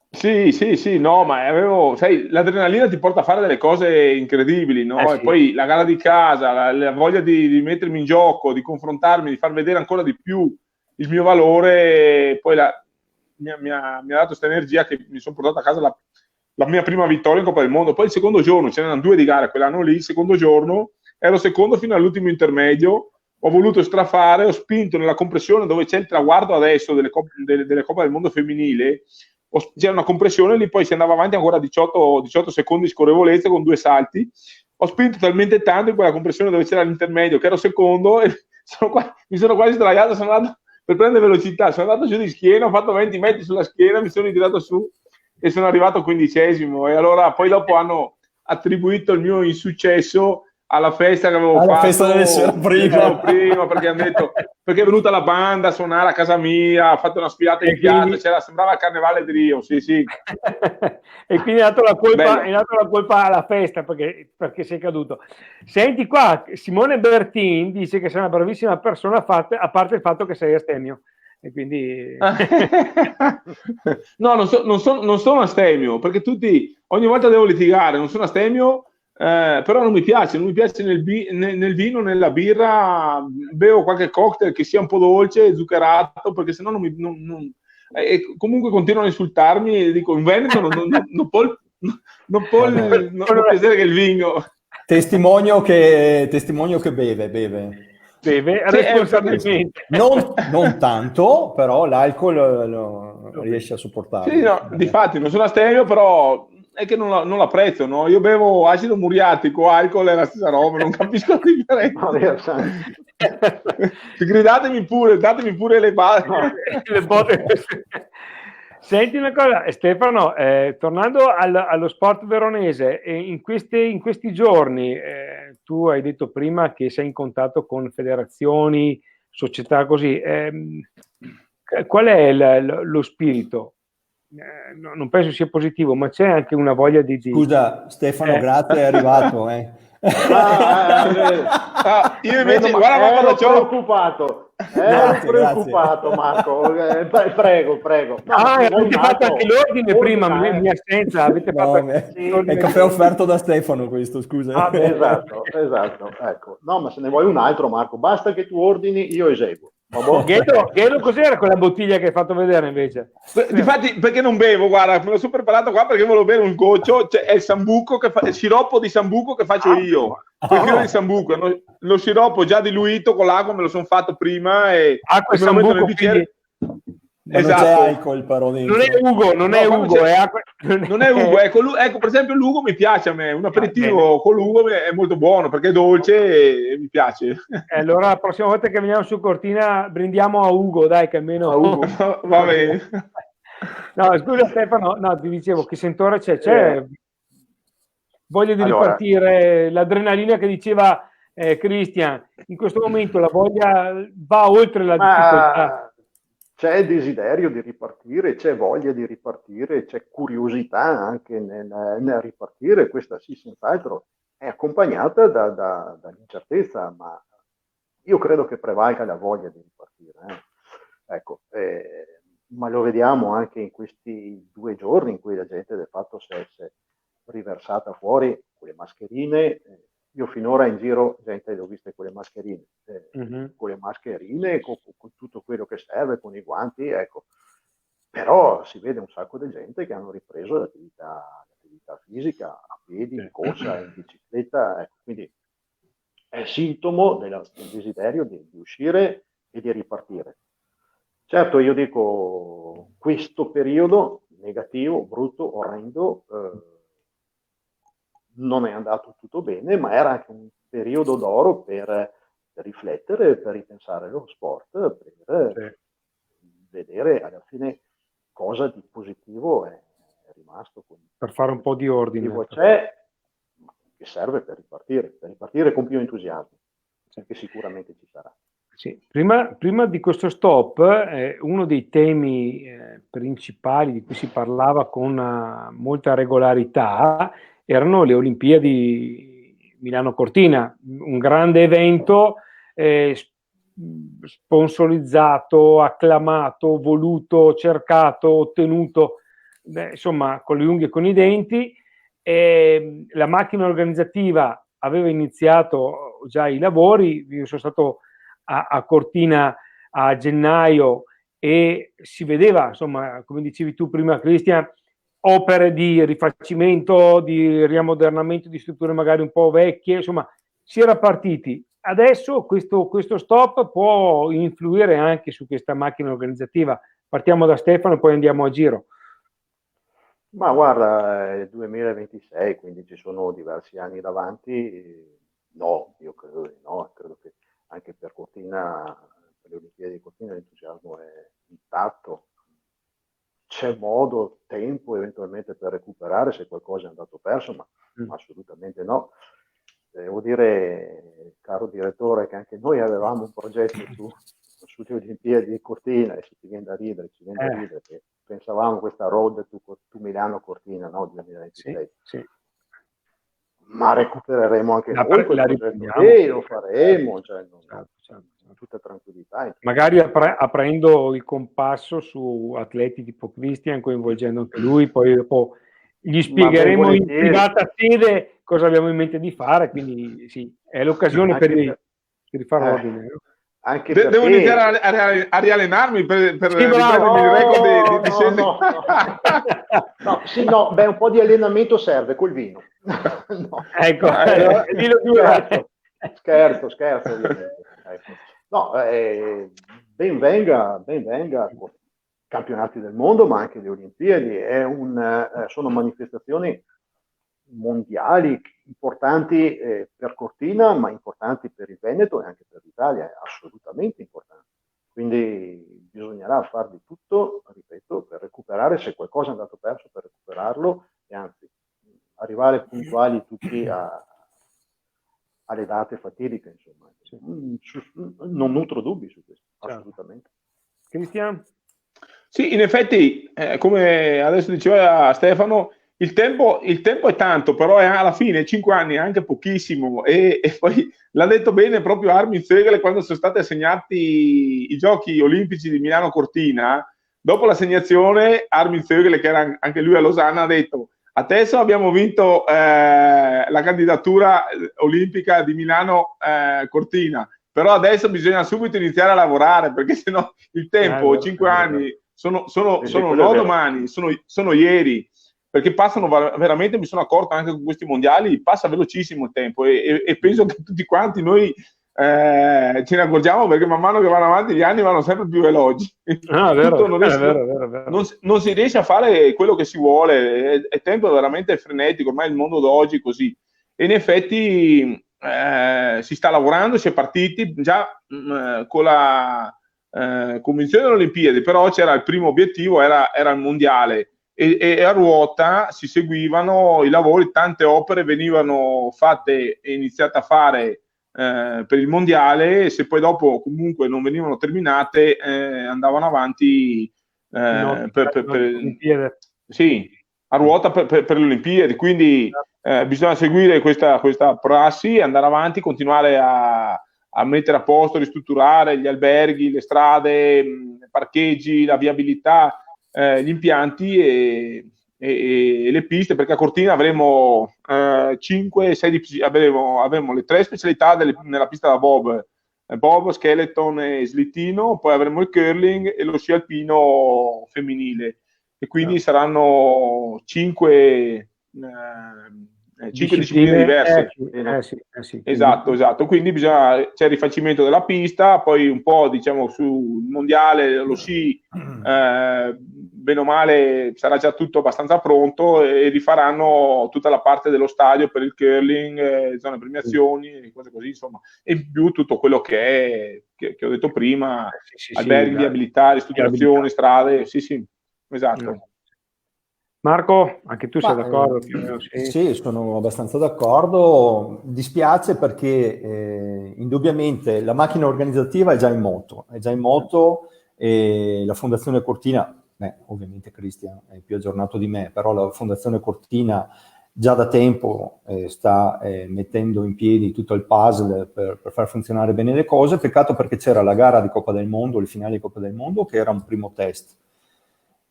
Sì, no, ma sai, l'adrenalina ti porta a fare delle cose incredibili, no? Sì. E poi la gara di casa, la voglia di mettermi in gioco, di confrontarmi, di far vedere ancora di più il mio valore, poi mi ha dato questa energia che mi sono portato a casa la mia prima vittoria in Coppa del Mondo. Poi il secondo giorno, ce n'erano 2 di gara quell'anno lì, il secondo giorno ero secondo fino all'ultimo intermedio, ho voluto strafare, ho spinto nella compressione dove c'è il traguardo adesso delle Coppe del Mondo femminile, c'era una compressione lì, poi si andava avanti ancora 18 secondi di scorrevolezza con 2 salti, ho spinto talmente tanto in quella compressione dove c'era l'intermedio che ero secondo e mi sono quasi sdraiato, sono andato per prendere velocità, sono andato giù di schiena, ho fatto 20 metri sulla schiena, mi sono ritirato su e sono arrivato 15esimo, e allora poi dopo hanno attribuito il mio insuccesso alla festa che avevo fatto, festa delle sera prima, perché hanno detto, perché è venuta la banda a suonare a casa mia, ha fatto una sfilata in piazza, sembrava il carnevale di Rio, sì. E quindi è dato la colpa alla festa perché sei caduto. Senti qua, Simone Bertin dice che sei una bravissima persona, a parte il fatto che sei astemio. E quindi no, non sono astemio, perché ogni volta devo litigare, non sono astemio. Però non mi piace nel vino, nella birra, bevo qualche cocktail che sia un po' dolce, zuccherato, perché sennò comunque continuano a insultarmi e dico in Veneto non può piacere che il vino. Testimonio che beve responsabilmente. Non tanto, però l'alcol lo riesce a sopportare. Sì, no, difatti non sono astemio, però è che non l'apprezzo, no? Io bevo acido muriatico, alcol è la stessa roba, non capisco la differenza. Gridatemi pure, datemi pure le botte. Senti una cosa, Stefano, tornando allo sport veronese, in questi giorni, tu hai detto prima che sei in contatto con federazioni, società così, qual è lo spirito? Non penso sia positivo, ma c'è anche una voglia di... Scusa Stefano, grazie, è arrivato. Io invece ero preoccupato, Marco. Prego. No, avete fatto anche l'ordine prima, mia assenza. Avete fatto è il caffè offerto da Stefano questo, scusa. Esatto. Ecco. No, ma se ne vuoi un altro, Marco, basta che tu ordini, io eseguo. Gelo, cos'era quella bottiglia che hai fatto vedere invece? Difatti, perché non bevo? Guarda, me lo sono preparato qua perché volevo bere un goccio. È il sambuco il sciroppo di sambuco che faccio io. Il sambuco, lo sciroppo già diluito con l'acqua, me lo sono fatto prima e acqua e me lo metto nel sambuco, bicchiere. Esatto. Non c'è alcol però dentro. Non è Ugo, è acqua. Non è Ugo, ecco, per esempio l'Ugo mi piace a me, un aperitivo con l'Ugo è molto buono perché è dolce e mi piace. Allora la prossima volta che veniamo su Cortina brindiamo a Ugo, dai, che almeno... A Ugo, va bene. No, scusa Stefano, no, ti dicevo, che sentore c'è voglia di ripartire, l'adrenalina che diceva Christian, in questo momento la voglia va oltre la difficoltà. C'è desiderio di ripartire, c'è voglia di ripartire, c'è curiosità anche nel ripartire, questa sì, senz'altro è accompagnata dall'incertezza, ma io credo che prevalga la voglia di ripartire. Ecco, ma lo vediamo anche in questi 2 giorni in cui la gente del fatto si è riversata fuori con le mascherine. Io finora in giro gente le ho viste con le mascherine, con tutto quello che serve, con i guanti, ecco. Però si vede un sacco di gente che hanno ripreso l'attività fisica a piedi, in corsa, in bicicletta, ecco. Quindi è sintomo del desiderio di uscire e di ripartire. Certo, io dico, questo periodo negativo, brutto, orrendo, non è andato tutto bene, ma era anche un periodo d'oro per riflettere, per ripensare allo sport, per vedere alla fine cosa di positivo è rimasto. Per fare un po' di ordine. C'è, che serve per ripartire con più entusiasmo, che sicuramente ci sarà. Sì. Prima di questo stop, uno dei temi principali di cui si parlava con molta regolarità erano le Olimpiadi Milano-Cortina, un grande evento sponsorizzato, acclamato, voluto, cercato, ottenuto, insomma, con le unghie e con i denti. La macchina organizzativa aveva iniziato già i lavori, io sono stato a Cortina a gennaio e si vedeva, insomma, come dicevi tu prima, Cristian, opere di rifacimento, di riammodernamento di strutture magari un po' vecchie, insomma, si era partiti. Adesso questo stop può influire anche su questa macchina organizzativa. Partiamo da Stefano e poi andiamo a giro. Ma guarda, è 2026, quindi ci sono diversi anni davanti. No, io credo di no, credo che anche per Cortina, per le Olimpiadi di Cortina, l'entusiasmo è intatto. C'è modo, tempo eventualmente per recuperare se qualcosa è andato perso, ma assolutamente no. Devo dire, caro direttore, che anche noi avevamo un progetto sulle Olimpiadi di Cortina, e ci viene da ridere, che pensavamo questa road to Milano-Cortina, no, 2026. Sì. Ma recupereremo anche noi quel progetto e lo faremo, cioè, certo. Tutta tranquillità. Magari aprendo il compasso su atleti tipo Cristian, coinvolgendo anche lui, poi dopo gli spiegheremo in privata sede cosa abbiamo in mente di fare, quindi sì, è l'occasione per rifare ordine. Anche devo iniziare a riallenarmi per riprendermi il record di scendere. No, beh, un po' di allenamento serve col vino. No. Ecco, scherzo ovviamente. Ecco. No, ben venga campionati del mondo, ma anche le Olimpiadi. Sono manifestazioni mondiali importanti per Cortina, ma importanti per il Veneto e anche per l'Italia, assolutamente importanti. Quindi bisognerà fare di tutto, ripeto, per recuperare, se qualcosa è andato perso, per recuperarlo, e anzi arrivare puntuali tutti alle date fatidiche, insomma. Non nutro dubbi su questo, assolutamente. Cristian? Sì, in effetti, come adesso diceva Stefano, il tempo è tanto, però alla fine 5 anni è anche pochissimo, e poi l'ha detto bene proprio Armin Vögele quando sono stati assegnati i giochi olimpici di Milano Cortina. Dopo l'assegnazione, Armin Vögele, che era anche lui a Losanna, ha detto: adesso abbiamo vinto la candidatura olimpica di Milano Cortina, però adesso bisogna subito iniziare a lavorare, perché sennò il tempo, 5 anni, sono no domani, sono ieri, perché passano veramente, mi sono accorto anche con questi mondiali, passa velocissimo il tempo, e penso che tutti quanti noi ce ne accorgiamo, perché man mano che vanno avanti gli anni vanno sempre più veloci. Non si riesce a fare quello che si vuole, è tempo veramente frenetico, ormai il mondo d'oggi è così, e in effetti si sta lavorando, si è partiti già con la convinzione delle Olimpiadi, però c'era il primo obiettivo, era il mondiale, e a ruota si seguivano i lavori, tante opere venivano fatte e iniziate a fare per il mondiale, e se poi dopo comunque non venivano terminate andavano avanti sì, a ruota per le Olimpiadi. Quindi bisogna seguire questa prassi, andare avanti, continuare a mettere a posto, ristrutturare gli alberghi, le strade, parcheggi, la viabilità, gli impianti e le piste, perché a Cortina avremo 5-6 avremo le 3 specialità nella pista da bob, skeleton e slittino, poi avremo il curling e lo sci alpino femminile, e quindi saranno 5 discipline diverse. Sì. Esatto, quindi c'è il rifacimento della pista, poi un po', diciamo, sul mondiale lo sci bene o male sarà già tutto abbastanza pronto, e rifaranno tutta la parte dello stadio per il curling, zone premiazioni, cose così, insomma, e in più tutto quello che ho detto prima, alberghi, viabilità, ristrutturazioni, strade, sì, esatto. Marco, anche tu sei d'accordo? Sì, sono abbastanza d'accordo. Dispiace perché indubbiamente la macchina organizzativa è già in moto, e la Fondazione Cortina, ovviamente Cristian è più aggiornato di me, però la Fondazione Cortina già da tempo sta mettendo in piedi tutto il puzzle per far funzionare bene le cose. Peccato perché c'era la gara di Coppa del Mondo, il finale di Coppa del Mondo, che era un primo test,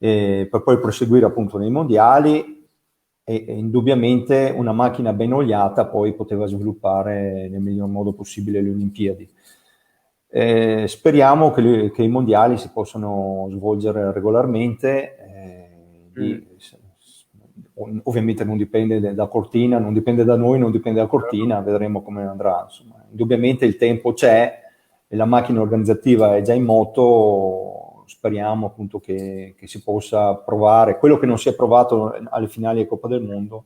per poi proseguire appunto nei mondiali, e indubbiamente una macchina ben oliata poi poteva sviluppare nel miglior modo possibile le Olimpiadi. Speriamo che i mondiali si possano svolgere regolarmente. Ovviamente non dipende da Cortina, non dipende da noi, non dipende da Cortina, vedremo come andrà. Insomma, indubbiamente il tempo c'è e la macchina organizzativa è già in moto. Speriamo appunto che si possa provare quello che non si è provato alle finali di Coppa del Mondo,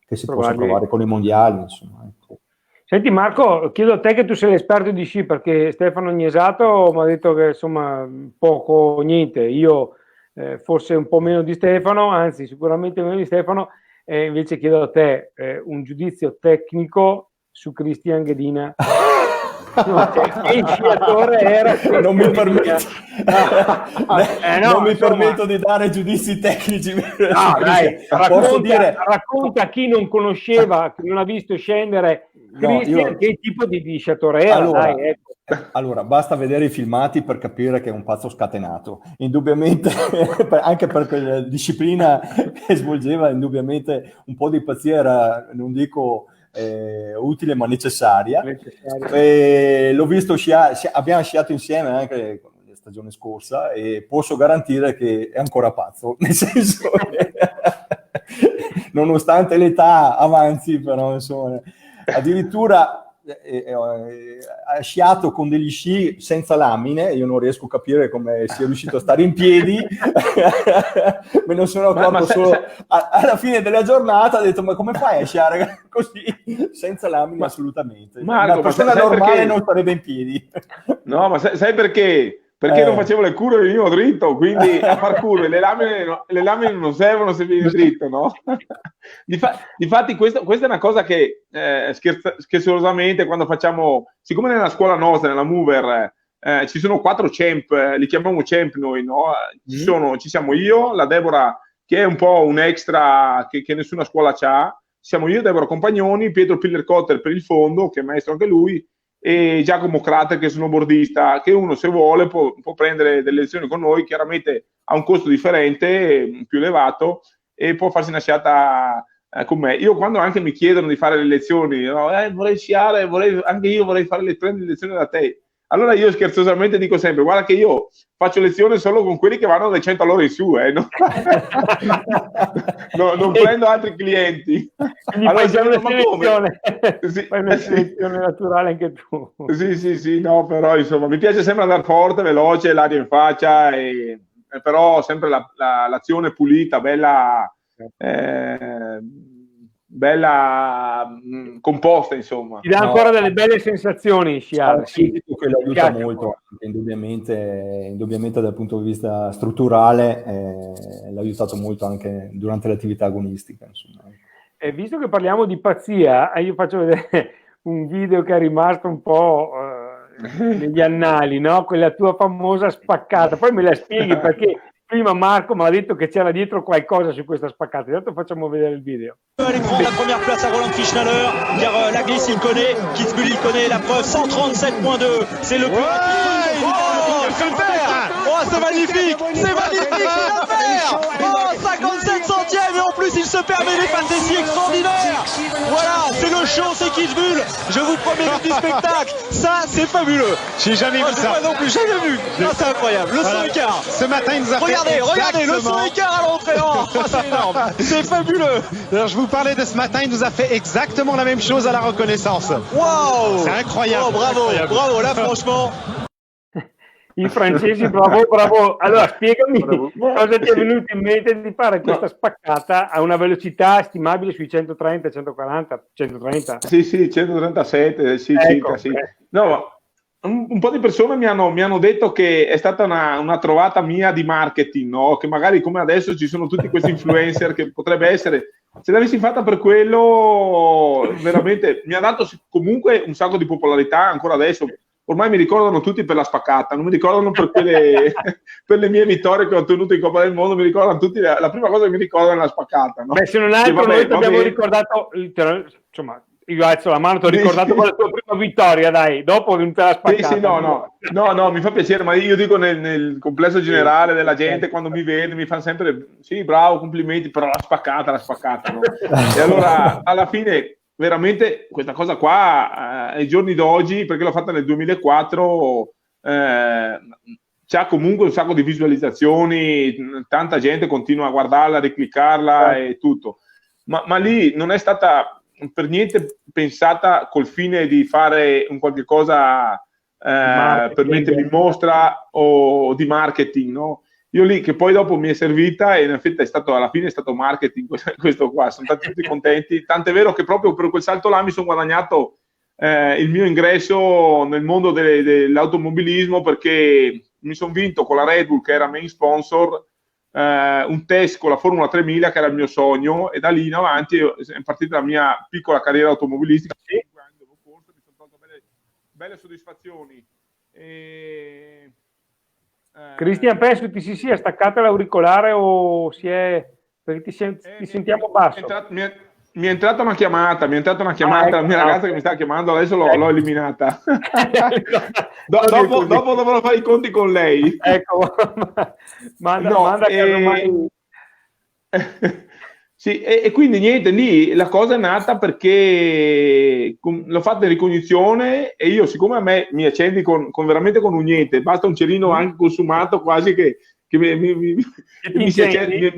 che si possa provare con i mondiali, insomma, ecco. Senti Marco, chiedo a te, che tu sei l'esperto di sci, perché Stefano Gnesato mi ha detto che insomma poco o niente, io forse un po' meno di Stefano, anzi sicuramente meno di Stefano, invece chiedo a te un giudizio tecnico su Cristian Ghedina. Che sciatore era? Non mi permetto, non mi permetto di dare giudizi tecnici. No, dai, racconta a chi non conosceva, chi non ha visto scendere Cristian, che tipo di sciatore era. Allora, dai, ecco. Allora, basta vedere i filmati per capire che è un pazzo scatenato. Indubbiamente, anche per quella disciplina che svolgeva, indubbiamente un po' di pazzia era, non dico utile ma necessaria. L'ho visto sciare, abbiamo sciato insieme anche la stagione scorsa e posso garantire che è ancora pazzo, nel senso che nonostante l'età avanzi, però insomma, addirittura ha sciato con degli sci senza lamine. Io non riesco a capire come sia riuscito a stare in piedi. Me ne sono accorto solo alla fine della giornata. Ho detto: ma come fai a sciare così senza lamine? Assolutamente, Marco, una persona normale non starebbe in piedi. No, ma sai perché? Perché non facevo le curve e venivo dritto, quindi a far curve le lamine non servono se vieni dritto, no? Difatti questa è una cosa che scherzosamente quando facciamo, siccome nella scuola nostra, nella Mover, ci sono 4 champ, li chiamiamo champ noi, no? Ci siamo io, la Deborah, che è un po' un extra che nessuna scuola c'ha, siamo io, Deborah Compagnoni, Pietro Pillercotter per il fondo, che è maestro anche lui, e Giacomo Crater, che è snowboardista, che uno se vuole può prendere delle lezioni con noi, chiaramente a un costo differente, più elevato, e può farsi una sciata con me. Io quando anche mi chiedono di fare le lezioni, no, vorrei sciare, anche io vorrei prendere lezioni da te. Allora io scherzosamente dico sempre: guarda che io faccio lezione solo con quelli che vanno dai 100 all'ora in su, no? Non prendo altri clienti. Allora, fai una selezione naturale anche tu. Sì, no, però insomma mi piace sempre andare forte, veloce, l'aria in faccia, però sempre l'azione pulita, bella composta, insomma. Ti dà ancora delle belle sensazioni sciare. Sì, che lo aiuta molto, indubbiamente dal punto di vista strutturale, l'ha aiutato molto anche durante l'attività agonistica, insomma. Visto che parliamo di pazzia, io faccio vedere un video che è rimasto un po' negli annali, no? Quella tua famosa spaccata, poi me la spieghi, perché prima Marco mi ha detto che c'era dietro qualcosa su questa spaccata. Intanto facciamo vedere il video. Aller prendre la première place à Roland Fischnaller, car la glisse il connaît, Kitzbühel il connaît, la preuve 137.2, c'est le plus rapide. Oh, super! Oh, c'est magnifique! C'est magnifique, il va faire! Oh, 57 centièmes, et en plus il se permet des facéties extraordinaires! Voilà, c'est le show, c'est Kitzbühel. Je vous promets du spectacle. Ça, c'est fabuleux. J'ai jamais vu ça. Moi non plus, jamais vu. Ah, c'est incroyable. Le son écart. Ce matin, il nous a Regardez, le son écart à l'entrée. Oh, c'est énorme. C'est fabuleux. Alors, je vous parlais de ce matin, il nous a fait exactement la même chose à la reconnaissance. Wow. C'est incroyable. Oh, bravo, là, franchement. I francesi, bravo. Allora, spiegami cosa ti è venuto in mente di fare questa spaccata a una velocità stimabile sui 130, 140, 130? Sì, 137, sì, ecco, circa, sì. No, un po' di persone mi hanno detto che è stata una trovata mia di marketing, no? Che magari come adesso ci sono tutti questi influencer che potrebbe essere, se l'avessi fatta per quello, veramente mi ha dato comunque un sacco di popolarità ancora adesso. Ormai mi ricordano tutti per la spaccata, non mi ricordano per per le mie vittorie che ho ottenuto in Coppa del Mondo, mi ricordano tutti, la prima cosa che mi ricordano è la spaccata. No? Beh, se non altro noi ti abbiamo ricordato, insomma, io alzo la mano, ti ho ricordato con la tua prima vittoria, dai, dopo è venuta la spaccata. Sì, no, mi fa piacere, ma io dico nel complesso generale della gente, quando mi vede, mi fanno sempre, sì, bravo, complimenti, però la spaccata, no? E allora, alla fine, veramente, questa cosa qua, ai giorni d'oggi, perché l'ho fatta nel 2004, c'ha comunque un sacco di visualizzazioni, tanta gente continua a guardarla, a ricliccarla e tutto. Ma lì non è stata per niente pensata col fine di fare un qualche cosa per mettermi in mostra o di marketing, no? Io lì che poi dopo mi è servita e in effetti alla fine è stato marketing questo qua, sono stati tutti contenti, tant'è vero che proprio per quel salto là mi sono guadagnato il mio ingresso nel mondo dell'automobilismo, perché mi sono vinto con la Red Bull, che era main sponsor, un test con la Formula 3000 che era il mio sogno, e da lì in avanti è partita la mia piccola carriera automobilistica. 5 anni dopo corso mi sono tolto belle soddisfazioni. Cristian, penso ti si sia staccata l'auricolare o si è, perché ti sentiamo basso. Mi è entrata una chiamata, la mia ragazza che mi sta chiamando, adesso l'ho eliminata. dopo dovrò fare i conti con lei. Ecco, manda che ormai... Sì, e quindi niente, lì la cosa è nata perché l'ho fatta in ricognizione e io, siccome a me mi accendi veramente con un niente, basta un cerino anche consumato quasi che mi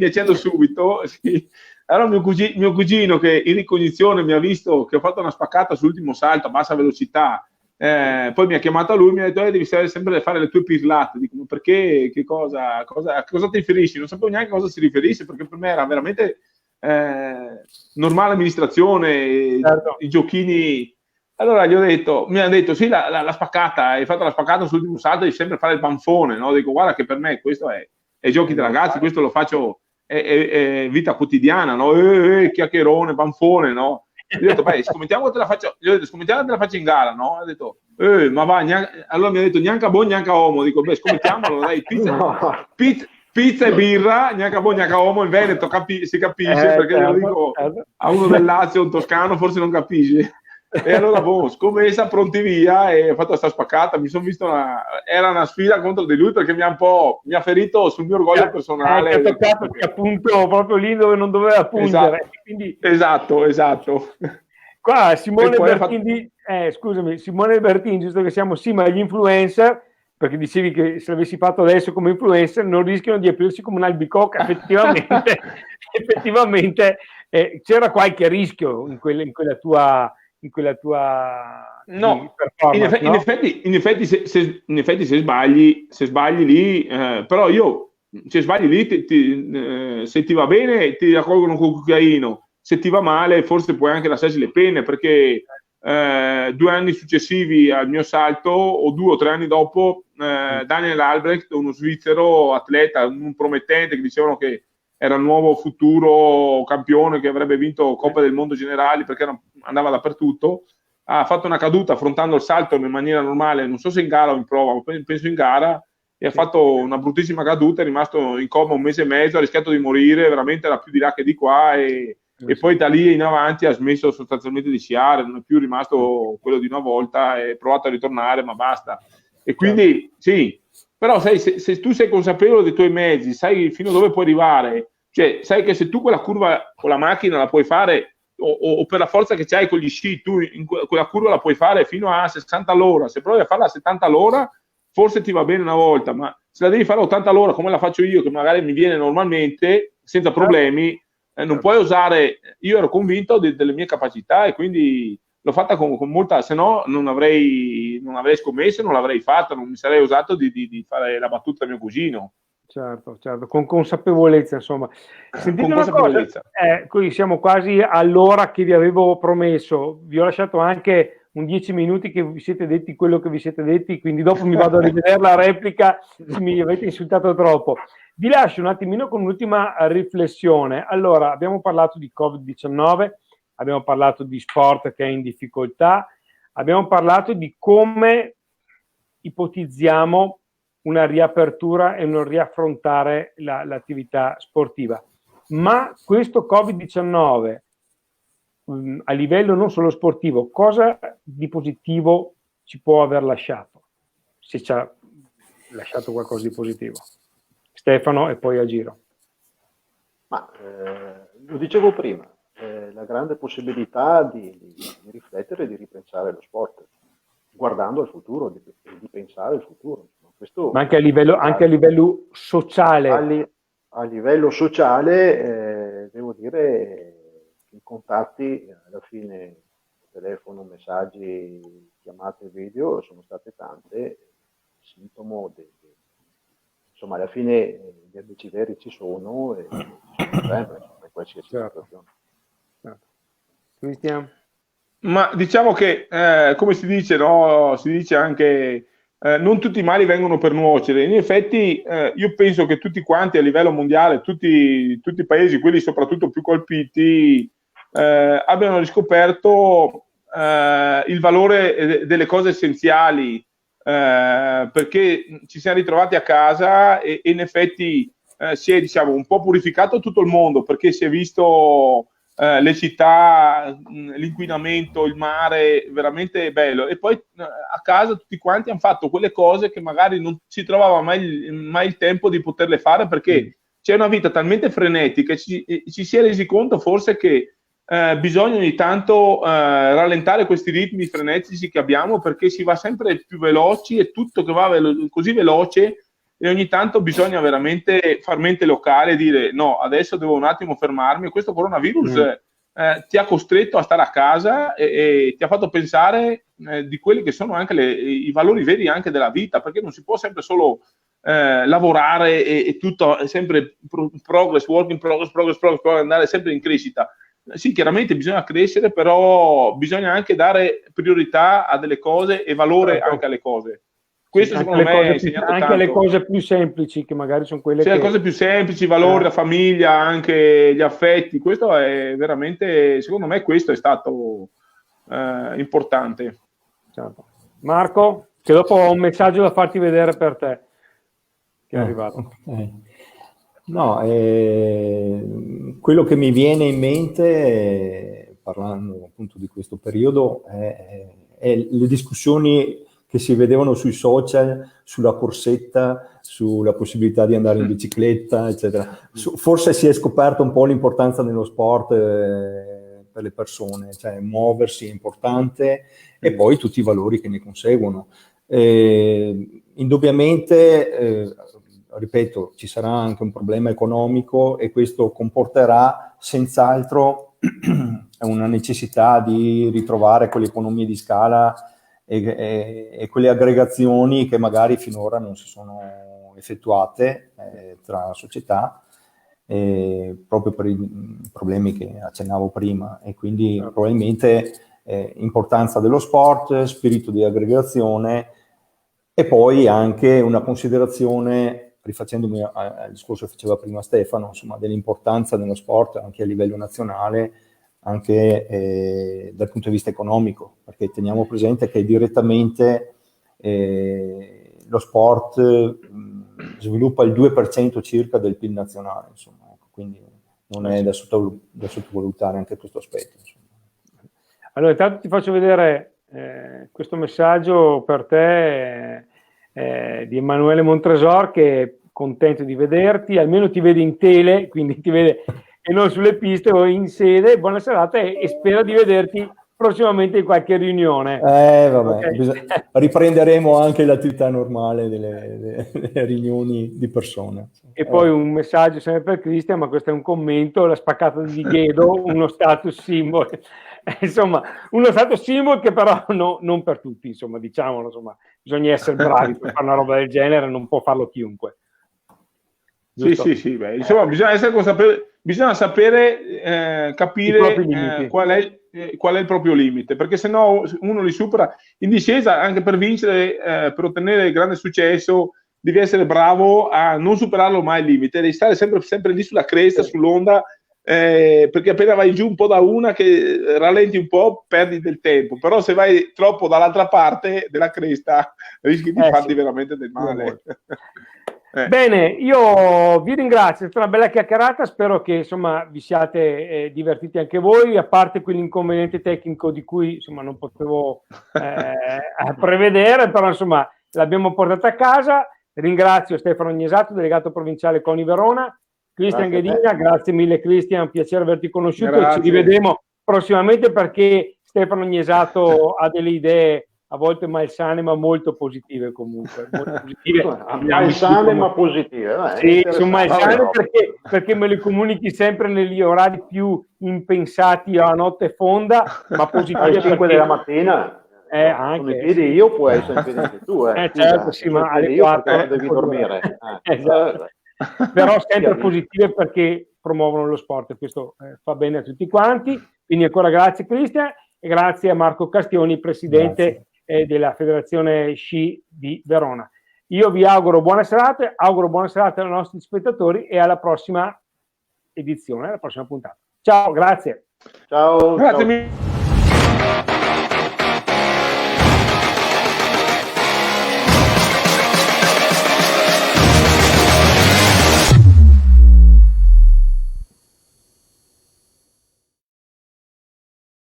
accendo subito, sì. Allora mio cugino che in ricognizione mi ha visto che ho fatto una spaccata sull'ultimo salto a bassa velocità, poi mi ha chiamato a lui e mi ha detto devi sempre fare le tue pirlate. Dico, ma perché? A cosa ti riferisci? Non sapevo neanche a cosa si riferisse, perché per me era veramente normale amministrazione, certo. I giochini. Allora gli ho detto, mi hanno detto sì, la spaccata, hai fatto la spaccata sull'ultimo salto, devi sempre fare il banfone, no? Dico, guarda che per me questo è giochi da ragazzi, questo lo faccio, è vita quotidiana, no? Chiacchierone, banfone, no? Gli ho detto, beh, scommettiamo che te la faccio, in gara, no? Ha detto, ma va, allora mi ha detto, neanche a buon, neanche a uomo. Dico, beh, scommettiamolo, dai, pizza e birra, neanche a buon, neanche a uomo, in Veneto si capisce, perché io dico a uno del Lazio, un toscano, forse non capisce. E allora, scommessa, pronti via, e ho fatto questa spaccata. Mi sono visto era una sfida contro di lui, perché mi ha ferito sul mio orgoglio personale. Ha toccato appunto proprio lì dove non doveva pungere. Esatto, quindi... esatto. Qua Simone Bertini, Simone Bertini, giusto che siamo ma gli influencer, perché dicevi che se l'avessi fatto adesso come influencer non rischiano di aprirsi come un'albicocca. Effettivamente c'era qualche rischio in quella tua no, in effetti se sbagli lì, però se sbagli lì se ti va bene ti raccolgono col cucchiaino, se ti va male forse puoi anche lasciarci le penne, perché 2 anni successivi al mio salto, o 2 o 3 anni dopo, Daniel Albrecht, uno svizzero atleta, un promettente, che dicevano che era il nuovo futuro campione che avrebbe vinto Coppa del Mondo generali, perché andava dappertutto, ha fatto una caduta affrontando il salto in maniera normale, non so se in gara o in prova, penso in gara, e ha fatto una bruttissima caduta, è rimasto in coma 1 mese e mezzo, ha rischiato di morire, veramente era più di là che di qua, e poi da lì in avanti ha smesso sostanzialmente di sciare, non è più rimasto quello di una volta, è provato a ritornare, ma basta. E quindi sì, però sai, se tu sei consapevole dei tuoi mezzi, sai fino a dove puoi arrivare, cioè sai che se tu quella curva con la macchina la puoi fare, o per la forza che c'hai con gli sci, tu quella curva la puoi fare fino a 60 all'ora, se provi a farla a 70 all'ora forse ti va bene una volta, ma se la devi fare a 80 all'ora come la faccio io, che magari mi viene normalmente senza problemi, non puoi osare. Io ero convinto delle mie capacità e quindi l'ho fatta con molta, se no non avrei scommesso, non l'avrei fatta, non mi sarei osato di fare la battuta a mio cugino. Certo, con consapevolezza, insomma. Sentite una cosa, qui siamo quasi all'ora che vi avevo promesso, vi ho lasciato anche un 10 minuti che vi siete detti quello che vi siete detti, quindi dopo mi vado a rivedere la replica se mi avete insultato troppo. Vi lascio un attimino con un'ultima riflessione. Allora, abbiamo parlato di Covid-19, abbiamo parlato di sport che è in difficoltà, abbiamo parlato di come ipotizziamo una riapertura e un riaffrontare l'attività sportiva. Ma questo Covid-19 a livello non solo sportivo, cosa di positivo ci può aver lasciato? Se ci ha lasciato qualcosa di positivo. Stefano e poi a giro. Ma lo dicevo prima, la grande possibilità di riflettere e di ripensare lo sport, guardando al futuro, di pensare al futuro. Questo, ma anche a livello sociale. A livello sociale, devo dire, i contatti alla fine, telefono, messaggi, chiamate video, sono state tante, sintomo insomma alla fine gli decideri ci sono e ci sono sempre in qualsiasi situazione. Certo. Cristian? Ma diciamo che come si dice, no? Si dice anche non tutti i mali vengono per nuocere. In effetti io penso che tutti quanti a livello mondiale, tutti i paesi, quelli soprattutto più colpiti, abbiano riscoperto il valore delle cose essenziali, perché ci siamo ritrovati a casa e in effetti si è, diciamo, un po' purificato tutto il mondo, perché si è visto le città, l'inquinamento, il mare, veramente bello. E poi a casa tutti quanti hanno fatto quelle cose che magari non si trovava mai il tempo di poterle fare, perché c'è una vita talmente frenetica, ci si è resi conto forse che bisogna ogni tanto rallentare questi ritmi frenetici che abbiamo, perché si va sempre più veloci e tutto che va così veloce, e ogni tanto bisogna veramente far mente locale e dire no, adesso devo un attimo fermarmi. Questo coronavirus ti ha costretto a stare a casa e ti ha fatto pensare di quelli che sono anche i valori veri anche della vita, perché non si può sempre solo lavorare e tutto è sempre progress, work in progress, andare sempre in crescita. Sì, chiaramente bisogna crescere, però bisogna anche dare priorità a delle cose e valore anche alle cose. Questo secondo me è insegnato anche tanto. le cose più semplici, che magari sono quelle le cose più semplici, i valori, la famiglia, anche gli affetti. Questo è veramente, secondo me, questo è stato importante. Certo. Marco, che dopo ho un messaggio da farti vedere per te, che è arrivato. No, quello che mi viene in mente, parlando appunto di questo periodo, è le discussioni che si vedevano sui social, sulla corsetta, sulla possibilità di andare in bicicletta, eccetera. Forse si è scoperto un po' l'importanza dello sport per le persone, cioè muoversi è importante, e poi tutti i valori che ne conseguono. Indubbiamente, ripeto, ci sarà anche un problema economico, e questo comporterà senz'altro una necessità di ritrovare quelle economie di scala e quelle aggregazioni che magari finora non si sono effettuate tra società, proprio per i problemi che accennavo prima, e quindi probabilmente importanza dello sport, spirito di aggregazione, e poi anche una considerazione, rifacendomi al discorso che faceva prima Stefano, insomma, dell'importanza dello sport anche a livello nazionale, anche dal punto di vista economico, perché teniamo presente che direttamente lo sport sviluppa il 2% circa del PIL nazionale, insomma, ecco, quindi non è da sottovalutare anche questo aspetto, insomma. Allora, intanto ti faccio vedere questo messaggio per te di Emanuele Montresor, che è contento di vederti, almeno ti vede in tele, quindi ti vede e non sulle piste o in sede. Buona serata e spero di vederti prossimamente in qualche riunione. Vabbè, Okay. Riprenderemo anche l'attività normale delle riunioni di persone. E poi un messaggio sempre per Cristian, ma questo è un commento: la spaccata di Ghedo, uno status symbol. Insomma, uno status symbol che però non per tutti, insomma, diciamolo, insomma, bisogna essere bravi per fare una roba del genere, non può farlo chiunque. Sì. Beh, insomma, bisogna essere consapevoli, bisogna sapere capire qual è il proprio limite, perché se no uno li supera. In discesa, anche per vincere, per ottenere grande successo, devi essere bravo a non superarlo mai il limite, devi stare sempre lì sulla cresta, sull'onda, perché appena vai giù un po' da una, che rallenti un po', perdi del tempo, però se vai troppo dall'altra parte della cresta rischi di farti veramente del male. Bene, io vi ringrazio, è stata una bella chiacchierata, spero che insomma vi siate divertiti anche voi, a parte quell'inconveniente tecnico di cui insomma non potevo prevedere, però insomma l'abbiamo portata a casa. Ringrazio Stefano Gnesato, delegato provinciale CONI Verona, Cristian Ghedina, grazie mille Cristian, piacere averti conosciuto. Grazie. Ci rivedremo prossimamente, perché Stefano Gnesato ha delle idee a volte malsane ma molto positive, comunque molto positive. Malsane ma positive, sì, sono malsane perché me le comunichi sempre negli orari più impensati, a notte fonda, ma positive alle 5 della mattina. Anche, in piedi io, puoi essere in piedi anche tu. Certo, sì, ma alle 4 devi dormire. Esatto. Però sempre positive, perché promuovono lo sport, e questo fa bene a tutti quanti. Quindi ancora grazie Cristian, e grazie a Marco Castioni, presidente della Federazione Sci di Verona. Io vi auguro buona serata ai nostri spettatori, e alla prossima edizione, alla prossima puntata. Ciao, grazie. Ciao. Grazie mille.